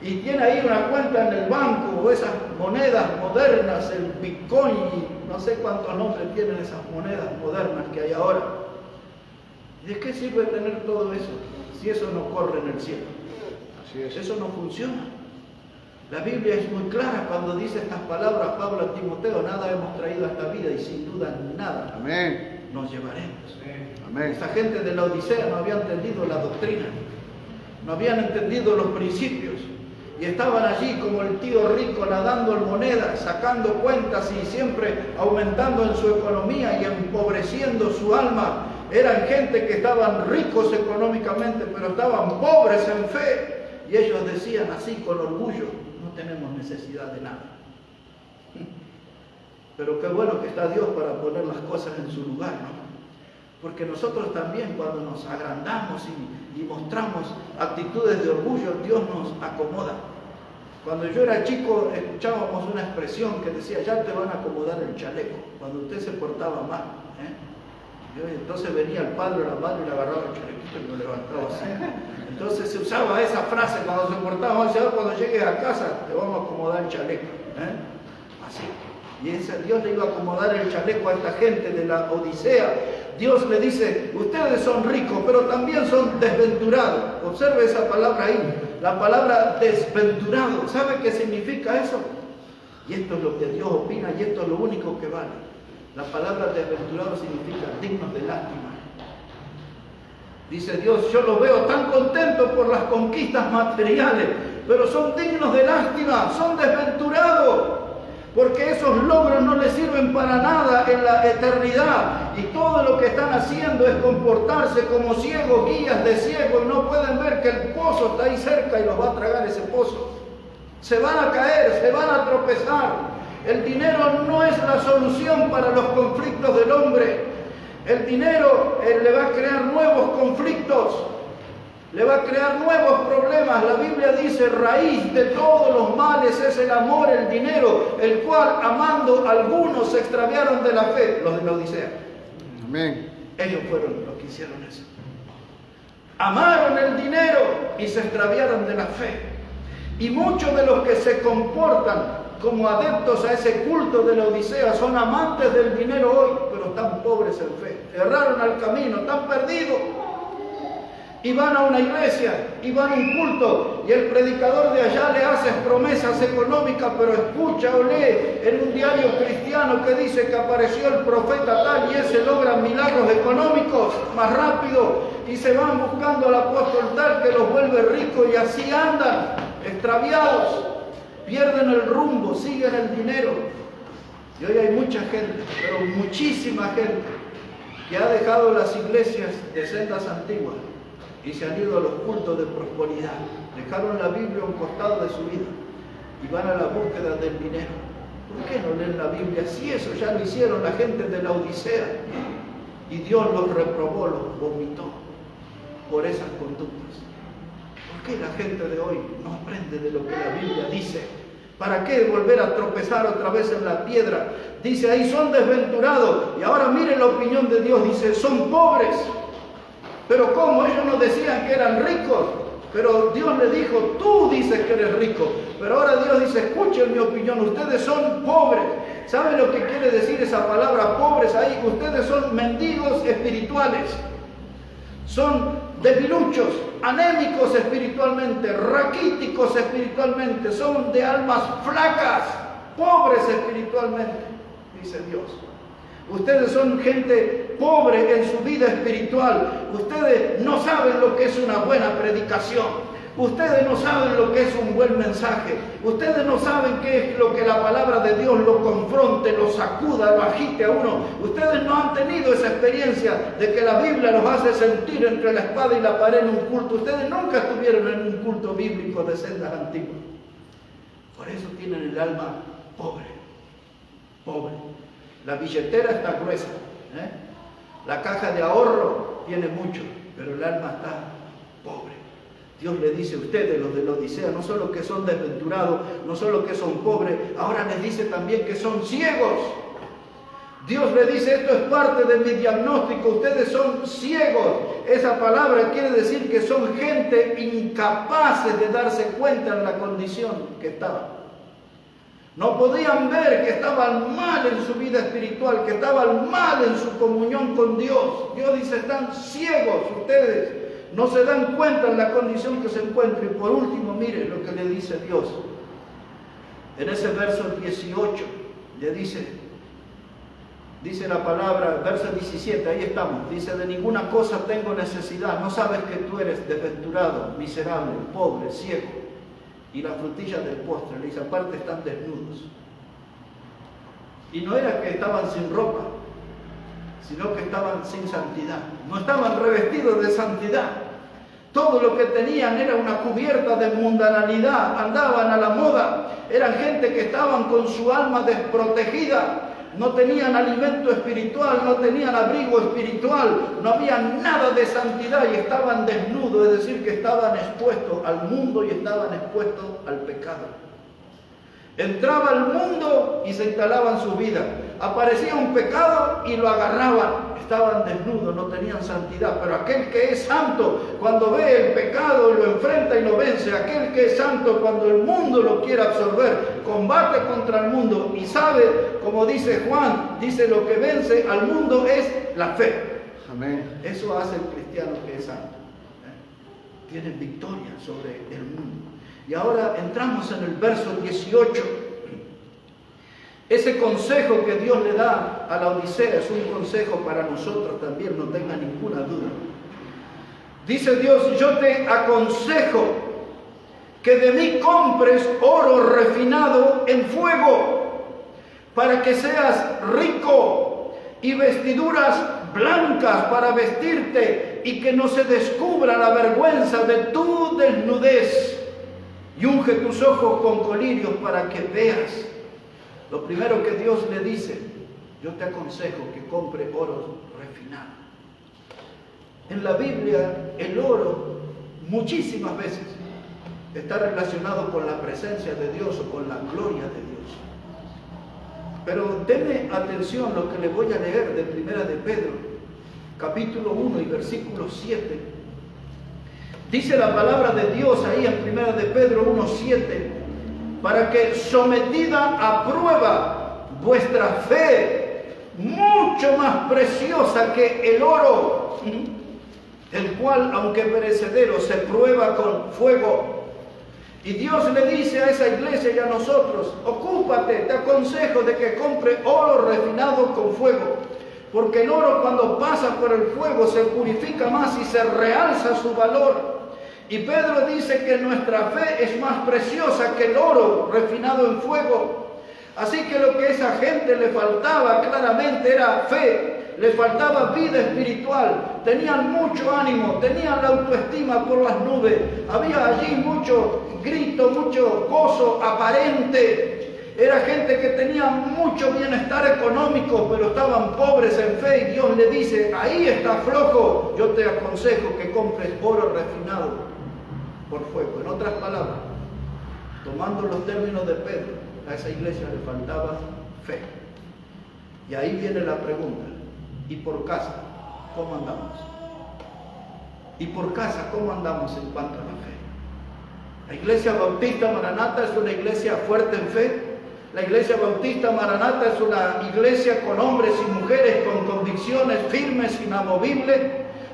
y tiene ahí una cuenta en el banco, o esas monedas modernas, el Bitcoin, no sé cuántos nombres tienen esas monedas modernas que hay ahora. ¿De qué sirve tener todo eso si eso no corre en el cielo? Así es. Eso no funciona. La Biblia es muy clara cuando dice estas palabras, Pablo a Timoteo: nada hemos traído a esta vida y sin duda nada Amén. Nos llevaremos. Amén. Esta gente de la Odisea no había entendido la doctrina, no habían entendido los principios, y estaban allí como el tío rico nadando en monedas, sacando cuentas y siempre aumentando en su economía y empobreciendo su alma. Eran gente que estaban ricos económicamente, pero estaban pobres en fe, y ellos decían así con orgullo: no tenemos necesidad de nada. Pero qué bueno que está Dios para poner las cosas en su lugar, ¿no? Porque nosotros también, cuando nos agrandamos y mostramos actitudes de orgullo, Dios nos acomoda. Cuando yo era chico, escuchábamos una expresión que decía: ya te van a acomodar el chaleco, cuando usted se portaba mal. Entonces venía el padre o la madre y le agarraba el chalequito y lo levantaba así. Entonces se usaba esa frase cuando se portaba mal: cuando llegues a casa te vamos a acomodar el chaleco. Así. Y Dios le iba a acomodar el chaleco a esta gente de la Odisea. Dios le dice: ustedes son ricos, pero también son desventurados. Observe esa palabra ahí, la palabra desventurado. ¿Sabe qué significa eso? Y esto es lo que Dios opina, y esto es lo único que vale. La palabra desventurado significa dignos de lástima. Dice Dios: yo los veo tan contentos por las conquistas materiales, pero son dignos de lástima, son desventurados, porque esos logros no les sirven para nada en la eternidad, y todo lo que están haciendo es comportarse como ciegos, guías de ciegos, y no pueden ver que el pozo está ahí cerca y los va a tragar ese pozo. Se van a caer, se van a tropezar. El dinero no es la solución para los conflictos del hombre. El dinero le va a crear nuevos conflictos, le va a crear nuevos problemas. La Biblia dice: raíz de todos los males es el amor, el dinero, el cual amando algunos se extraviaron de la fe. Los de la Odisea. Amén. Ellos fueron los que hicieron eso. Amaron el dinero y se extraviaron de la fe. Y muchos de los que se comportan como adeptos a ese culto de la Odisea son amantes del dinero hoy, pero están pobres en fe. Erraron al camino, están perdidos. Y van a una iglesia, y van a un culto, y el predicador de allá le hace promesas económicas, pero escucha o lee en un diario cristiano que dice que apareció el profeta tal y ese logra milagros económicos más rápido y se van buscando al apóstol tal que los vuelve ricos y así andan extraviados, pierden el rumbo, siguen el dinero. Y hoy hay mucha gente, pero muchísima gente, que ha dejado las iglesias de sendas antiguas y se han ido a los cultos de prosperidad. Dejaron la Biblia a un costado de su vida y van a la búsqueda del dinero. ¿Por qué no leen la Biblia? Si eso ya lo hicieron la gente de la Odisea y Dios los reprobó, los vomitó por esas conductas. ¿Por qué la gente de hoy no aprende de lo que la Biblia dice? ¿Para qué volver a tropezar otra vez en la piedra? Dice ahí, son desventurados. Y ahora mire la opinión de Dios. Dice, son pobres. Pero ¿cómo? Ellos no decían que eran ricos. Pero Dios le dijo, tú dices que eres rico. Pero ahora Dios dice, escuchen mi opinión, ustedes son pobres. ¿Saben lo que quiere decir esa palabra pobres ahí? Ustedes son mendigos espirituales. Son debiluchos, anémicos espiritualmente, raquíticos espiritualmente, son de almas flacas, pobres espiritualmente, dice Dios. Ustedes son gente pobre en su vida espiritual. Ustedes no saben lo que es una buena predicación. Ustedes no saben lo que es un buen mensaje. Ustedes no saben qué es lo que la palabra de Dios lo confronte, lo sacuda, lo agite a uno. Ustedes no han tenido esa experiencia de que la Biblia los hace sentir entre la espada y la pared en un culto. Ustedes nunca estuvieron en un culto bíblico de sendas antiguas. Por eso tienen el alma pobre. Pobre. La billetera está gruesa. La caja de ahorro tiene mucho, pero el alma está pobre. Dios le dice a ustedes, los de la Odisea, no solo que son desventurados, no solo que son pobres, ahora les dice también que son ciegos. Dios le dice, esto es parte de mi diagnóstico, ustedes son ciegos. Esa palabra quiere decir que son gente incapaces de darse cuenta en la condición que estaban. No podían ver que estaban mal en su vida espiritual, que estaban mal en su comunión con Dios. Dios dice, están ciegos ustedes. No se dan cuenta en la condición que se encuentran. Y por último, mire lo que le dice Dios. En ese verso 18, le dice la palabra, verso 17, ahí estamos. Dice, de ninguna cosa tengo necesidad. No sabes que tú eres desventurado, miserable, pobre, ciego. Y la frutilla del postre, le dice, aparte están desnudos. Y no era que estaban sin ropa, sino que estaban sin santidad. No estaban revestidos de santidad. Todo lo que tenían era una cubierta de mundanalidad. Andaban a la moda. Eran gente que estaban con su alma desprotegida. No tenían alimento espiritual, no tenían abrigo espiritual. No había nada de santidad y estaban desnudos. Es decir, que estaban expuestos al mundo y estaban expuestos al pecado. Entraba al mundo y se instalaban su vida. Aparecía un pecado y lo agarraban. Estaban desnudos, no tenían santidad. Pero aquel que es santo, cuando ve el pecado, lo enfrenta y lo vence. Aquel que es santo, cuando el mundo lo quiere absorber, combate contra el mundo y sabe, como dice Juan, dice, lo que vence al mundo es la fe. Amén. Eso hace el cristiano que es santo. Tiene victoria sobre el mundo. Y ahora entramos en el verso 18. Ese consejo que Dios le da a la Odisea es un consejo para nosotros también, no tenga ninguna duda. Dice Dios, yo te aconsejo que de mí compres oro refinado en fuego, para que seas rico, y vestiduras blancas para vestirte, y que no se descubra la vergüenza de tu desnudez. Y unge tus ojos con colirios para que veas. Lo primero que Dios le dice, yo te aconsejo que compre oro refinado. En la Biblia, el oro muchísimas veces está relacionado con la presencia de Dios o con la gloria de Dios. Pero denme atención lo que le voy a leer de Primera de Pedro, capítulo 1 y versículo 7. Dice la palabra de Dios ahí en Primera de Pedro 1:7, para que sometida a prueba vuestra fe, mucho más preciosa que el oro, el cual, aunque perecedero, se prueba con fuego, Y Dios le dice a esa iglesia y a nosotros, ocúpate, te aconsejo de que compre oro refinado con fuego, porque el oro cuando pasa por el fuego se purifica más y se realza su valor. Y Pedro dice que nuestra fe es más preciosa que el oro refinado en fuego. Así que lo que a esa gente le faltaba claramente era fe. Les faltaba vida espiritual, tenían mucho ánimo, tenían la autoestima por las nubes, había allí mucho grito, mucho gozo aparente. Era gente que tenía mucho bienestar económico, pero estaban pobres en fe, y Dios le dice, ahí está flojo, yo te aconsejo que compres oro refinado por fuego. En otras palabras, tomando los términos de Pedro, a esa iglesia le faltaba fe. Y ahí viene la pregunta, ¿y por casa cómo andamos? ¿Y por casa cómo andamos en cuanto a la fe? La Iglesia Bautista Maranata es una iglesia fuerte en fe. La Iglesia Bautista Maranata es una iglesia con hombres y mujeres con convicciones firmes, inamovibles.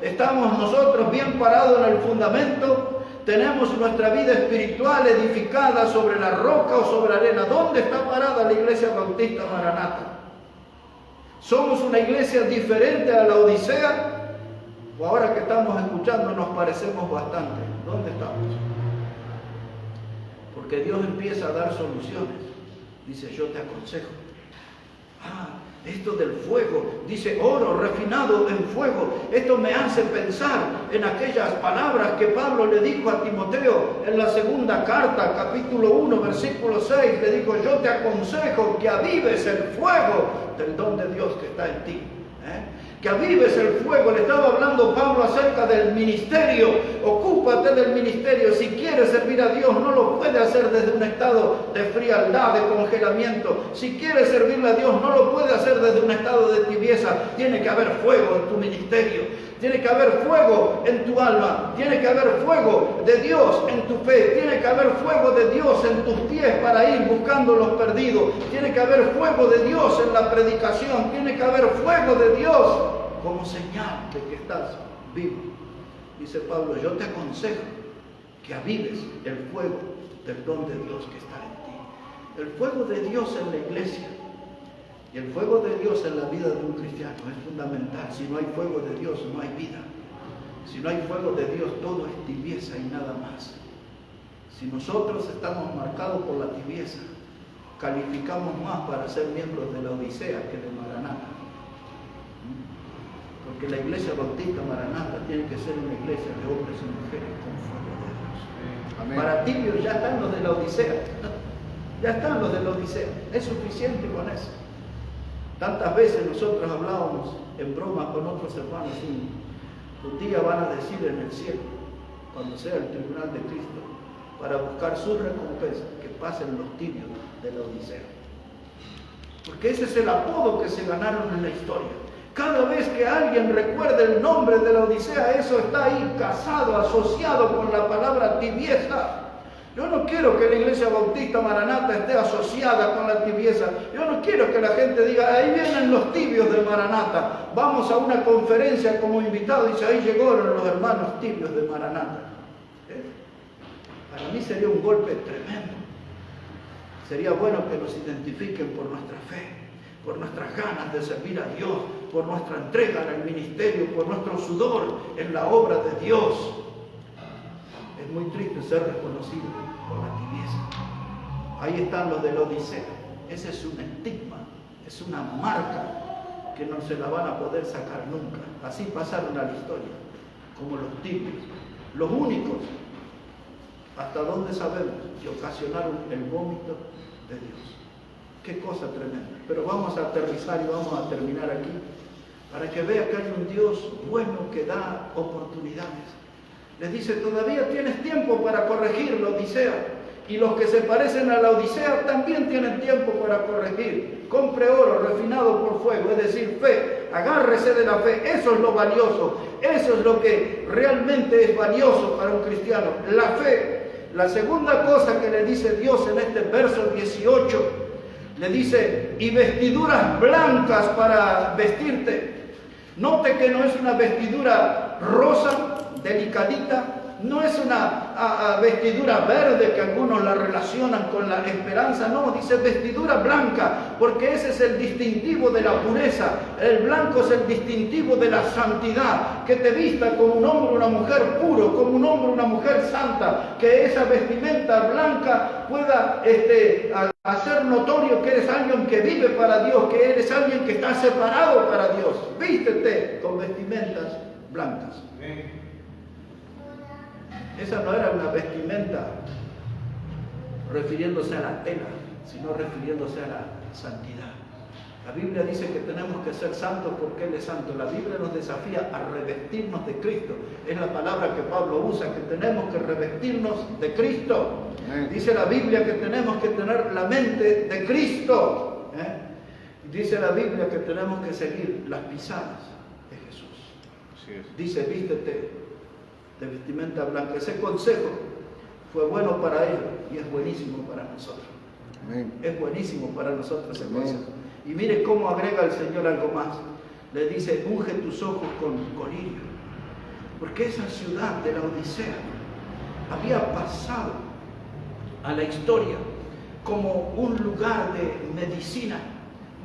Estamos nosotros bien parados en el fundamento. Tenemos nuestra vida espiritual edificada sobre la roca o sobre la arena. ¿Dónde está parada la Iglesia Bautista Maranata? ¿Somos una iglesia diferente a la Odisea? ¿O ahora que estamos escuchando nos parecemos bastante? ¿Dónde estamos? Porque Dios empieza a dar soluciones. Dice, yo te aconsejo. Esto del fuego, dice oro refinado en fuego. Esto me hace pensar en aquellas palabras que Pablo le dijo a Timoteo en la segunda carta, capítulo 1, versículo 6. Le dijo, yo te aconsejo que avives el fuego del don de Dios que está en ti. Que avives el fuego. Le estaba hablando Pablo acerca del ministerio. Ocúpate del ministerio. Si quieres servir a Dios, no lo puede hacer desde un estado de frialdad, de congelamiento. Si quieres servirle a Dios, no lo puede hacer desde un estado de tibieza. Tiene que haber fuego en tu ministerio. Tiene que haber fuego en tu alma. Tiene que haber fuego de Dios en tu fe. Tiene que haber fuego de Dios en tus pies para ir buscando los perdidos. Tiene que haber fuego de Dios en la predicación. Tiene que haber fuego de Dios como señal de que estás vivo. Dice Pablo, yo te aconsejo que avives el fuego del don de Dios que está en ti. El fuego de Dios en la iglesia y el fuego de Dios en la vida de un cristiano es fundamental. Si no hay fuego de Dios, no hay vida. Si no hay fuego de Dios, todo es tibieza y nada más. Si nosotros estamos marcados por la tibieza, calificamos más para ser miembros de la Odisea que de Maranata. Porque la Iglesia Bautista Maranata tiene que ser una iglesia de hombres y mujeres con fuego de Dios. Amén. Para tibios ya están los de la Odisea. Ya están los de la Odisea. Es suficiente con eso. Tantas veces nosotros hablábamos en broma con otros hermanos, un día van a decir en el cielo, cuando sea el tribunal de Cristo, para buscar su recompensa, que pasen los tibios de la Odisea. Porque ese es el apodo que se ganaron en la historia. Cada vez que alguien recuerde el nombre de la Odisea, eso está ahí casado, asociado con la palabra tibieza. Yo no quiero que la Iglesia Bautista Maranata esté asociada con la tibieza. Yo no quiero que la gente diga, ahí vienen los tibios de Maranata. Vamos a una conferencia como invitado y dice, ahí llegaron los hermanos tibios de Maranata. Para mí sería un golpe tremendo. Sería bueno que nos identifiquen por nuestra fe, por nuestras ganas de servir a Dios, por nuestra entrega en el ministerio, por nuestro sudor en la obra de Dios. Es muy triste ser reconocido por la tibieza. Ahí están los de la Odisea. Ese es un estigma, es una marca que no se la van a poder sacar nunca. Así pasaron a la historia, como los tibios, los únicos, hasta donde sabemos, que ocasionaron el vómito de Dios. Qué cosa tremenda. Pero vamos a aterrizar y vamos a terminar aquí, para que vea que hay un Dios bueno que da oportunidades. Les dice, todavía tienes tiempo para corregir la Odisea. Y los que se parecen a la Odisea también tienen tiempo para corregir. Compre oro refinado por fuego, es decir, fe. Agárrese de la fe. Eso es lo valioso. Eso es lo que realmente es valioso para un cristiano. La fe. La segunda cosa que le dice Dios en este verso 18, le dice, y vestiduras blancas para vestirte. Note que no es una vestidura rosa, delicadita, no es una vestidura verde que algunos la relacionan con la esperanza, no, dice vestidura blanca, porque ese es el distintivo de la pureza. El blanco es el distintivo de la santidad, que te vista como un hombre o una mujer puro, como un hombre o una mujer santa, que esa vestimenta blanca pueda hacer notorio que eres alguien que vive para Dios, que eres alguien que está separado para Dios. Vístete con vestimentas blancas. Esa no era una vestimenta refiriéndose a la tela, sino refiriéndose a la santidad. La Biblia dice que tenemos que ser santos porque Él es santo. La Biblia nos desafía a revestirnos de Cristo. Es la palabra que Pablo usa, que tenemos que revestirnos de Cristo. Dice la Biblia que tenemos que tener la mente de Cristo. Dice la Biblia que tenemos que seguir las pisadas de Jesús. Así es. Dice, vístete de vestimenta blanca. Ese consejo fue bueno para ellos y es buenísimo para nosotros. Amén. Es buenísimo para nosotros ese Amén. consejo. Y mire cómo agrega el Señor algo más. Le dice, unge tus ojos con colirio. Porque esa ciudad de la Odisea había pasado a la historia como un lugar de medicina.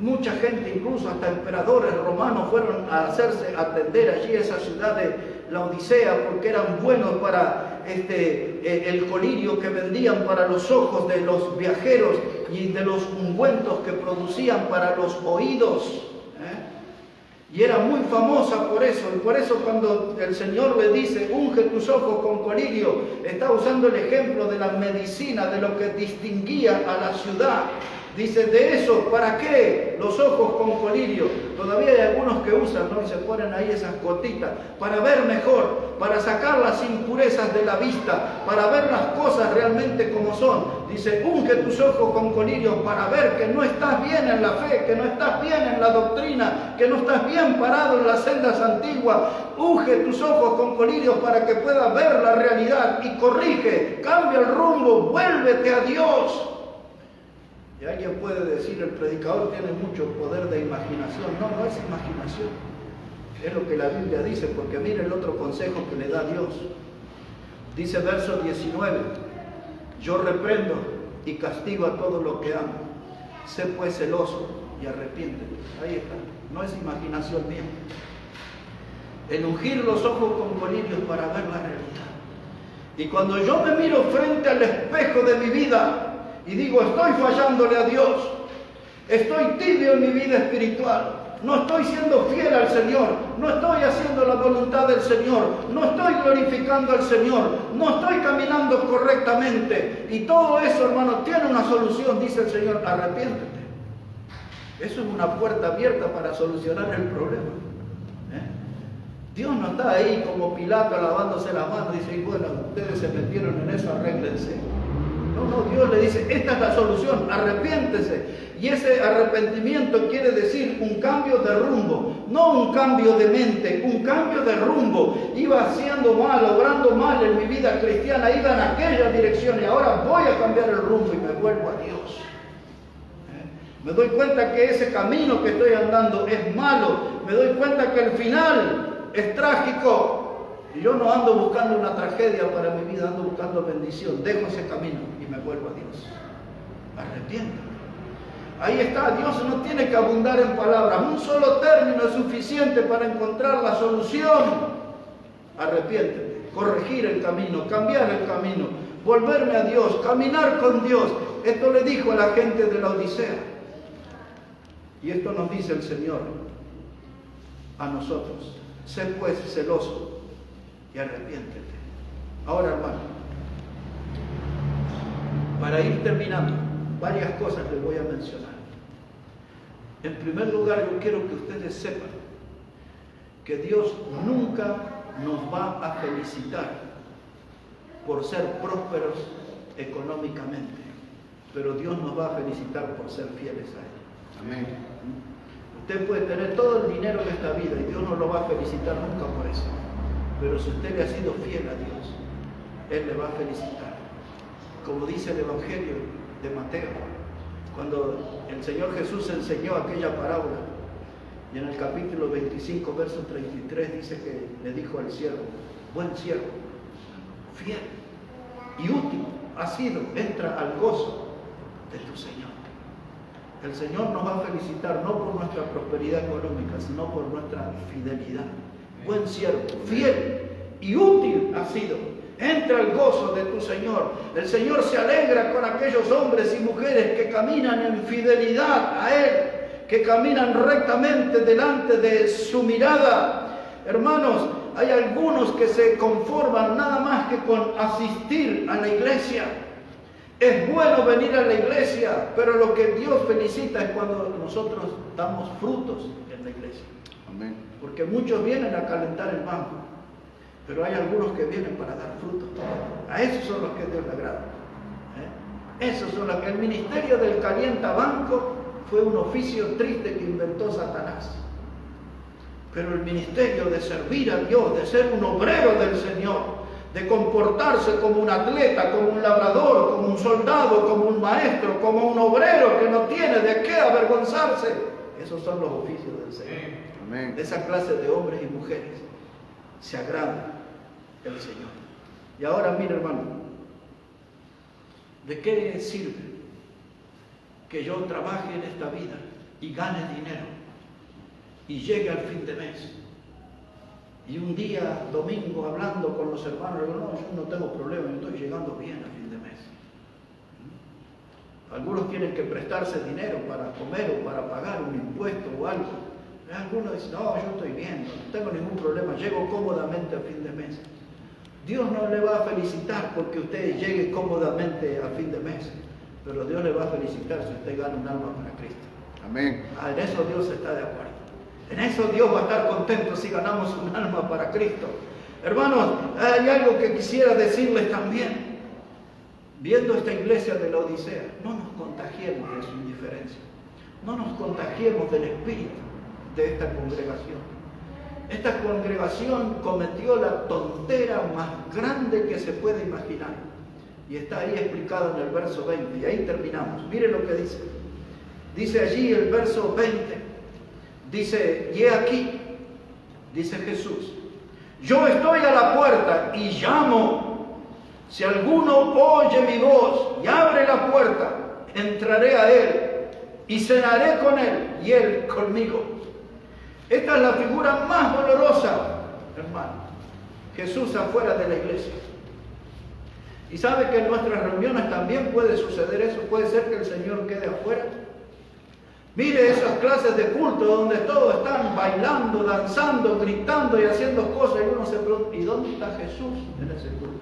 Mucha gente, incluso hasta emperadores romanos, fueron a hacerse atender allí a esa ciudad de la Odisea porque eran buenos para el colirio que vendían para los ojos de los viajeros y de los ungüentos que producían para los oídos. Y era muy famosa por eso. Y por eso cuando el Señor le dice, unge tus ojos con colirio, está usando el ejemplo de la medicina, de lo que distinguía a la ciudad. Dice, de eso, ¿para qué? Los ojos con colirio. Todavía hay algunos que usan, ¿no? Y se ponen ahí esas gotitas para ver mejor, para sacar las impurezas de la vista, para ver las cosas realmente como son. Dice, unge tus ojos con colirio para ver que no estás bien en la fe, que no estás bien en la doctrina, que no estás bien parado en las sendas antiguas. Unge tus ojos con colirio para que puedas ver la realidad y corrige, cambia el rumbo, vuélvete a Dios. Y alguien puede decir, el predicador tiene mucho poder de imaginación. No, no es imaginación. Es lo que la Biblia dice, porque mire el otro consejo que le da Dios. Dice verso 19, yo reprendo y castigo a todo lo que amo. Sé pues celoso y arrepiéntete. Ahí está. No es imaginación mía. El ungir los ojos con colirios para ver la realidad. Y cuando yo me miro frente al espejo de mi vida, y digo, estoy fallándole a Dios, estoy tibio en mi vida espiritual, no estoy siendo fiel al Señor, no estoy haciendo la voluntad del Señor, no estoy glorificando al Señor, no estoy caminando correctamente. Y todo eso, hermano, tiene una solución, dice el Señor, arrepiéntete. Eso es una puerta abierta para solucionar el problema. Dios no está ahí como Pilato lavándose las manos y dice, bueno, ustedes se metieron en eso, arréglense. No, Dios le dice, esta es la solución, arrepiéntese. Y ese arrepentimiento quiere decir un cambio de rumbo, no un cambio de mente, un cambio de rumbo. Iba haciendo mal, obrando mal en mi vida cristiana, iba en aquella dirección y ahora voy a cambiar el rumbo y me vuelvo a Dios. Me doy cuenta que ese camino que estoy andando es malo, me doy cuenta que el final es trágico. Y yo no ando buscando una tragedia para mi vida, ando buscando bendición. Dejo ese camino y me vuelvo a Dios. Arrepiéntete. Ahí está, Dios no tiene que abundar en palabras. Un solo término es suficiente para encontrar la solución. Arrepiéntete, corregir el camino, cambiar el camino, volverme a Dios, caminar con Dios. Esto le dijo a la gente de la Odisea. Y esto nos dice el Señor a nosotros. Sé pues celoso y arrepiéntete. Ahora, hermano, para ir terminando, varias cosas les voy a mencionar. En primer lugar, yo quiero que ustedes sepan que Dios nunca nos va a felicitar por ser prósperos económicamente, pero Dios nos va a felicitar por ser fieles a Él. Amén. Usted puede tener todo el dinero en esta vida y Dios no lo va a felicitar nunca por eso. Pero si usted le ha sido fiel a Dios, Él le va a felicitar. Como dice el Evangelio de Mateo, cuando el Señor Jesús enseñó aquella parábola, y en el capítulo 25, verso 33, dice que le dijo al siervo, buen siervo, fiel y útil has sido, entra al gozo de tu Señor. El Señor nos va a felicitar no por nuestra prosperidad económica, sino por nuestra fidelidad. Buen siervo, fiel y útil has sido. Entra al gozo de tu Señor. El Señor se alegra con aquellos hombres y mujeres que caminan en fidelidad a Él, que caminan rectamente delante de su mirada. Hermanos, hay algunos que se conforman nada más que con asistir a la iglesia. Es bueno venir a la iglesia, pero lo que Dios felicita es cuando nosotros damos frutos en la iglesia. Amén. Porque muchos vienen a calentar el banco, pero hay algunos que vienen para dar frutos. A esos son los que Dios le agrada. Esos son los que el ministerio del calientabanco fue un oficio triste que inventó Satanás. Pero el ministerio de servir a Dios, de ser un obrero del Señor, de comportarse como un atleta, como un labrador, como un soldado, como un maestro, como un obrero que no tiene de qué avergonzarse, esos son los oficios del Señor. Amén. De esa clase de hombres y mujeres se agrada el Señor. Y ahora mira, hermano, ¿de qué sirve que yo trabaje en esta vida y gane dinero y llegue al fin de mes? Y un día, domingo, hablando con los hermanos, digo, no, yo no tengo problema, yo estoy llegando bien a fin de mes. Algunos tienen que prestarse dinero para comer o para pagar un impuesto o algo. Algunos dicen, no, yo estoy bien, no tengo ningún problema, llego cómodamente a fin de mes. Dios no le va a felicitar porque usted llegue cómodamente a fin de mes, pero Dios le va a felicitar si usted gana un alma para Cristo. Amén. En eso Dios está de acuerdo. En eso Dios va a estar contento si ganamos un alma para Cristo. Hermanos, hay algo que quisiera decirles también. Viendo esta iglesia de la Odisea, no nos contagiemos de su indiferencia. No nos contagiemos del espíritu de esta congregación. Esta congregación cometió la tontera más grande que se puede imaginar. Y está ahí explicado en el verso 20. Y ahí terminamos. Miren lo que dice. Dice allí el verso 20. Dice, y he aquí, dice Jesús, yo estoy a la puerta y llamo. Si alguno oye mi voz y abre la puerta, entraré a él y cenaré con él y él conmigo. Esta es la figura más dolorosa, hermano. Jesús afuera de la iglesia. Y sabe que en nuestras reuniones también puede suceder eso. Puede ser que el Señor quede afuera. Mire esas clases de culto donde todos están bailando, danzando, gritando y haciendo cosas y uno se pregunta, ¿y dónde está Jesús en ese culto?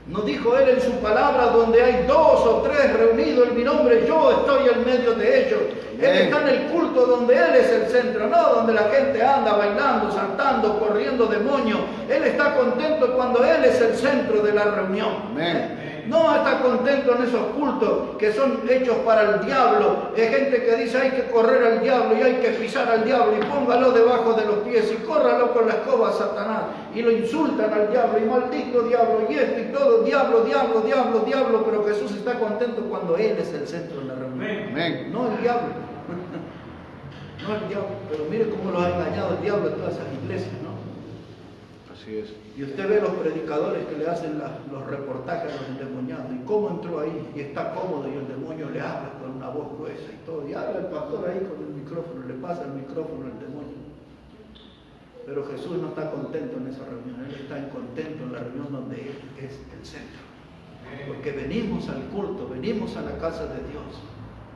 ¿No dijo Él en su palabra, donde hay 2 o 3 reunidos en mi nombre, yo estoy en medio de ellos? Él está en el culto donde Él es el centro, no donde la gente anda bailando, saltando, corriendo demonios. Él está contento cuando Él es el centro de la reunión. Amén. No está contento en esos cultos que son hechos para el diablo. Hay gente que dice hay que correr al diablo y hay que pisar al diablo y póngalo debajo de los pies y córralo con la escoba a Satanás. Y lo insultan al diablo y maldito diablo y esto y todo, diablo, diablo, diablo, diablo. Pero Jesús está contento cuando Él es el centro de la reunión. Amén. No el diablo. No el diablo. Pero mire cómo lo ha engañado el diablo en todas esas iglesias, ¿no? Así es. Y usted ve los predicadores que le hacen los reportajes a los endemoniados. ¿Y cómo entró ahí? Y está cómodo y el demonio le habla con una voz gruesa y todo. Y habla el pastor ahí con el micrófono, le pasa el micrófono al demonio. Pero Jesús no está contento en esa reunión. Él está contento en la reunión donde Él es el centro. Porque venimos al culto, venimos a la casa de Dios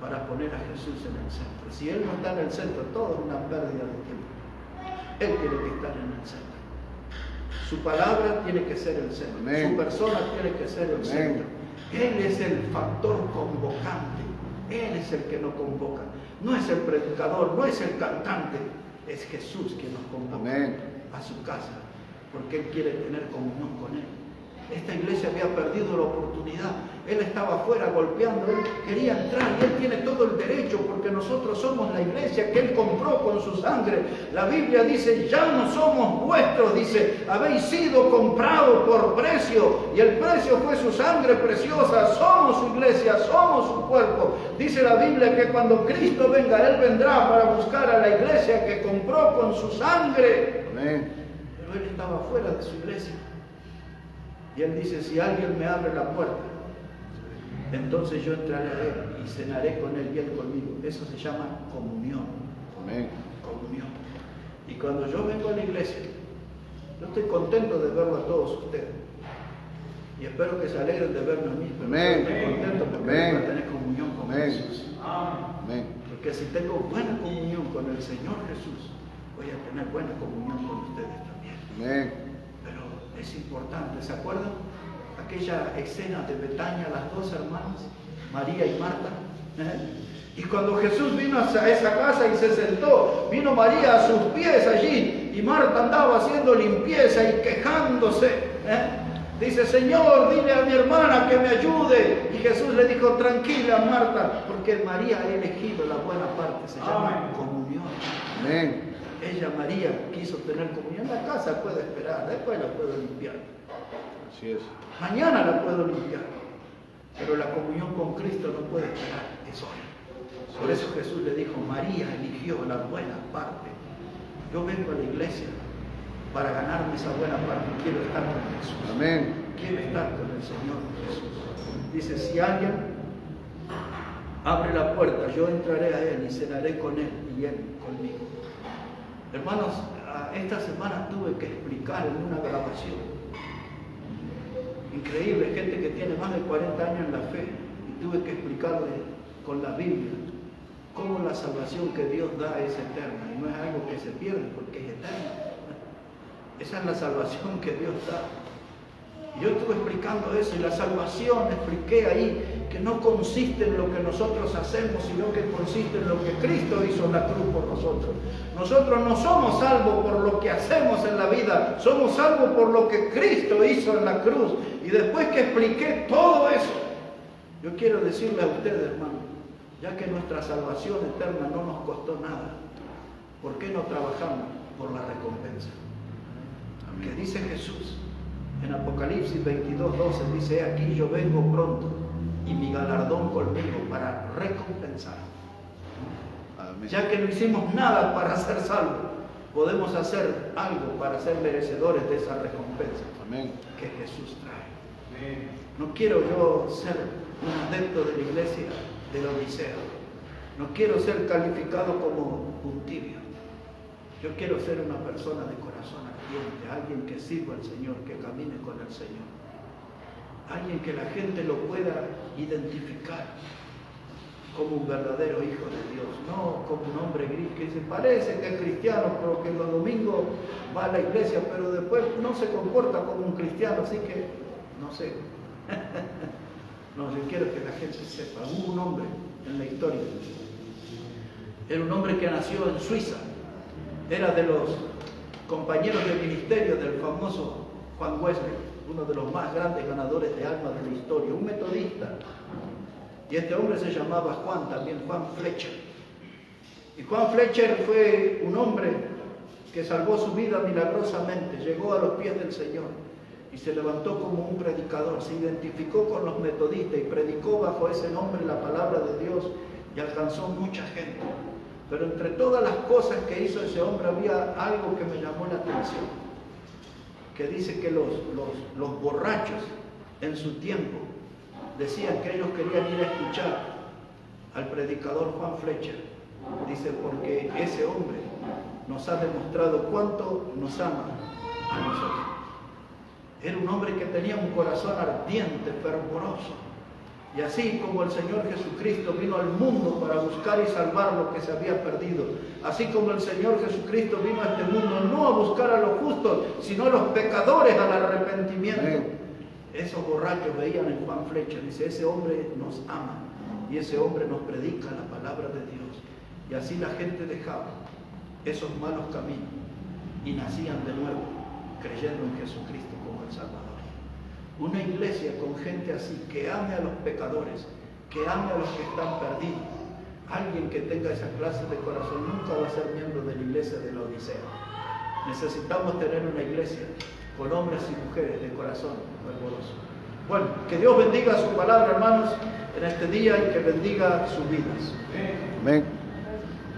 para poner a Jesús en el centro. Si Él no está en el centro, todo es una pérdida de tiempo. Él tiene que estar en el centro. Su palabra tiene que ser el centro. Amén. Su persona tiene que ser el centro. Él es el factor convocante. Él es el que nos convoca. No es el predicador, no es el cantante. Es Jesús quien nos convoca a su casa. Porque Él quiere tener comunión con Él. Esta iglesia había perdido la oportunidad. Él estaba afuera golpeando, Él quería entrar y Él tiene todo el derecho porque nosotros somos la iglesia que Él compró con su sangre. La Biblia dice, ya no somos vuestros, dice, habéis sido comprados por precio y el precio fue su sangre preciosa. Somos su iglesia, somos su cuerpo. Dice la Biblia que cuando Cristo venga, Él vendrá para buscar a la iglesia que compró con su sangre. Amén. Pero Él estaba fuera de su iglesia. Y él dice, si alguien me abre la puerta, entonces yo entraré a él y cenaré con él y él conmigo. Eso se llama comunión. Amén. Comunión. Y cuando yo vengo a la iglesia, yo estoy contento de verlo a todos ustedes. Y espero que se alegren de verme a mí. Pero Amén. estoy contento porque voy a tener comunión con Amén. Jesús. Amén. Porque si tengo buena comunión con el Señor Jesús, voy a tener buena comunión con ustedes también. Amén. Pero es importante, ¿se acuerdan? Aquella escena de Betania, las dos hermanas, María y Marta. Y cuando Jesús vino a esa casa y se sentó, vino María a sus pies allí y Marta andaba haciendo limpieza y quejándose. Dice, Señor, dile a mi hermana que me ayude. Y Jesús le dijo, tranquila Marta, porque María ha elegido la buena parte, se llama comunión. Amén. Ella, María, quiso tener comunión. La casa puede esperar, después la puedo limpiar. Así es. Mañana la puedo limpiar. Pero la comunión con Cristo no puede esperar, es hoy. Por eso Jesús le dijo, María eligió la buena parte. Yo vengo a la iglesia para ganarme esa buena parte. Quiero estar con Jesús. Amén. Quiero estar con el Señor Jesús. Dice, si alguien abre la puerta, yo entraré a él y cenaré con él y él conmigo. Hermanos, esta semana tuve que explicar en una grabación. Increíble, gente que tiene más de 40 años en la fe, y tuve que explicarle con la Biblia cómo la salvación que Dios da es eterna y no es algo que se pierde porque es eterna. Esa es la salvación que Dios da. Y yo estuve explicando eso y la salvación, expliqué ahí que no consiste en lo que nosotros hacemos, sino que consiste en lo que Cristo hizo en la cruz por nosotros. Nosotros no somos salvos por lo que hacemos en la vida, somos salvos por lo que Cristo hizo en la cruz. Y después que expliqué todo eso, yo quiero decirle a ustedes, hermano, ya que nuestra salvación eterna no nos costó nada, ¿por qué no trabajamos por la recompensa? Que dice Jesús en Apocalipsis 22:12, dice, aquí yo vengo pronto y mi galardón conmigo para recompensar. Amén. Ya que no hicimos nada para ser salvos, podemos hacer algo para ser merecedores de esa recompensa. Amén. Que Jesús trae. No quiero yo ser un adepto de la iglesia de la Odisea. No quiero ser calificado como un tibio. Yo quiero ser una persona de corazón ardiente, alguien que sirva al Señor, que camine con el Señor. Alguien que la gente lo pueda identificar como un verdadero hijo de Dios, no como un hombre gris que se parece que es cristiano, pero que los domingos va a la iglesia, pero después no se comporta como un cristiano, así que no sé. No, yo quiero que la gente sepa. Hubo un hombre en la historia, era un hombre que nació en Suiza, era de los compañeros de ministerio del famoso Juan Wesley, uno de los más grandes ganadores de almas de la historia, un metodista. Y este hombre se llamaba Juan, también Juan Fletcher. Y Juan Fletcher fue un hombre que salvó su vida milagrosamente, llegó a los pies del Señor y se levantó como un predicador, se identificó con los metodistas y predicó bajo ese nombre la palabra de Dios y alcanzó mucha gente. Pero entre todas las cosas que hizo ese hombre había algo que me llamó la atención, que dice que los borrachos en su tiempo decían que ellos querían ir a escuchar al predicador Juan Fletcher. Dice, porque ese hombre nos ha demostrado cuánto nos ama a nosotros. Era un hombre que tenía un corazón ardiente, fervoroso. Y así como el Señor Jesucristo vino al mundo para buscar y salvar lo que se había perdido, así como el Señor Jesucristo vino a este mundo no a buscar a los justos, sino a los pecadores al arrepentimiento. Amén. Esos borrachos veían en Juan Fletcher, dice, ese hombre nos ama y ese hombre nos predica la palabra de Dios. Y así la gente dejaba esos malos caminos y nacían de nuevo, creyendo en Jesucristo como el Salvador. Una iglesia con gente así, que ame a los pecadores, que ame a los que están perdidos. Alguien que tenga esa clase de corazón nunca va a ser miembro de la iglesia de la Odisea. Necesitamos tener una iglesia con hombres y mujeres de corazón fervoroso. Bueno, que Dios bendiga su palabra, hermanos, en este día y que bendiga sus vidas. Amén.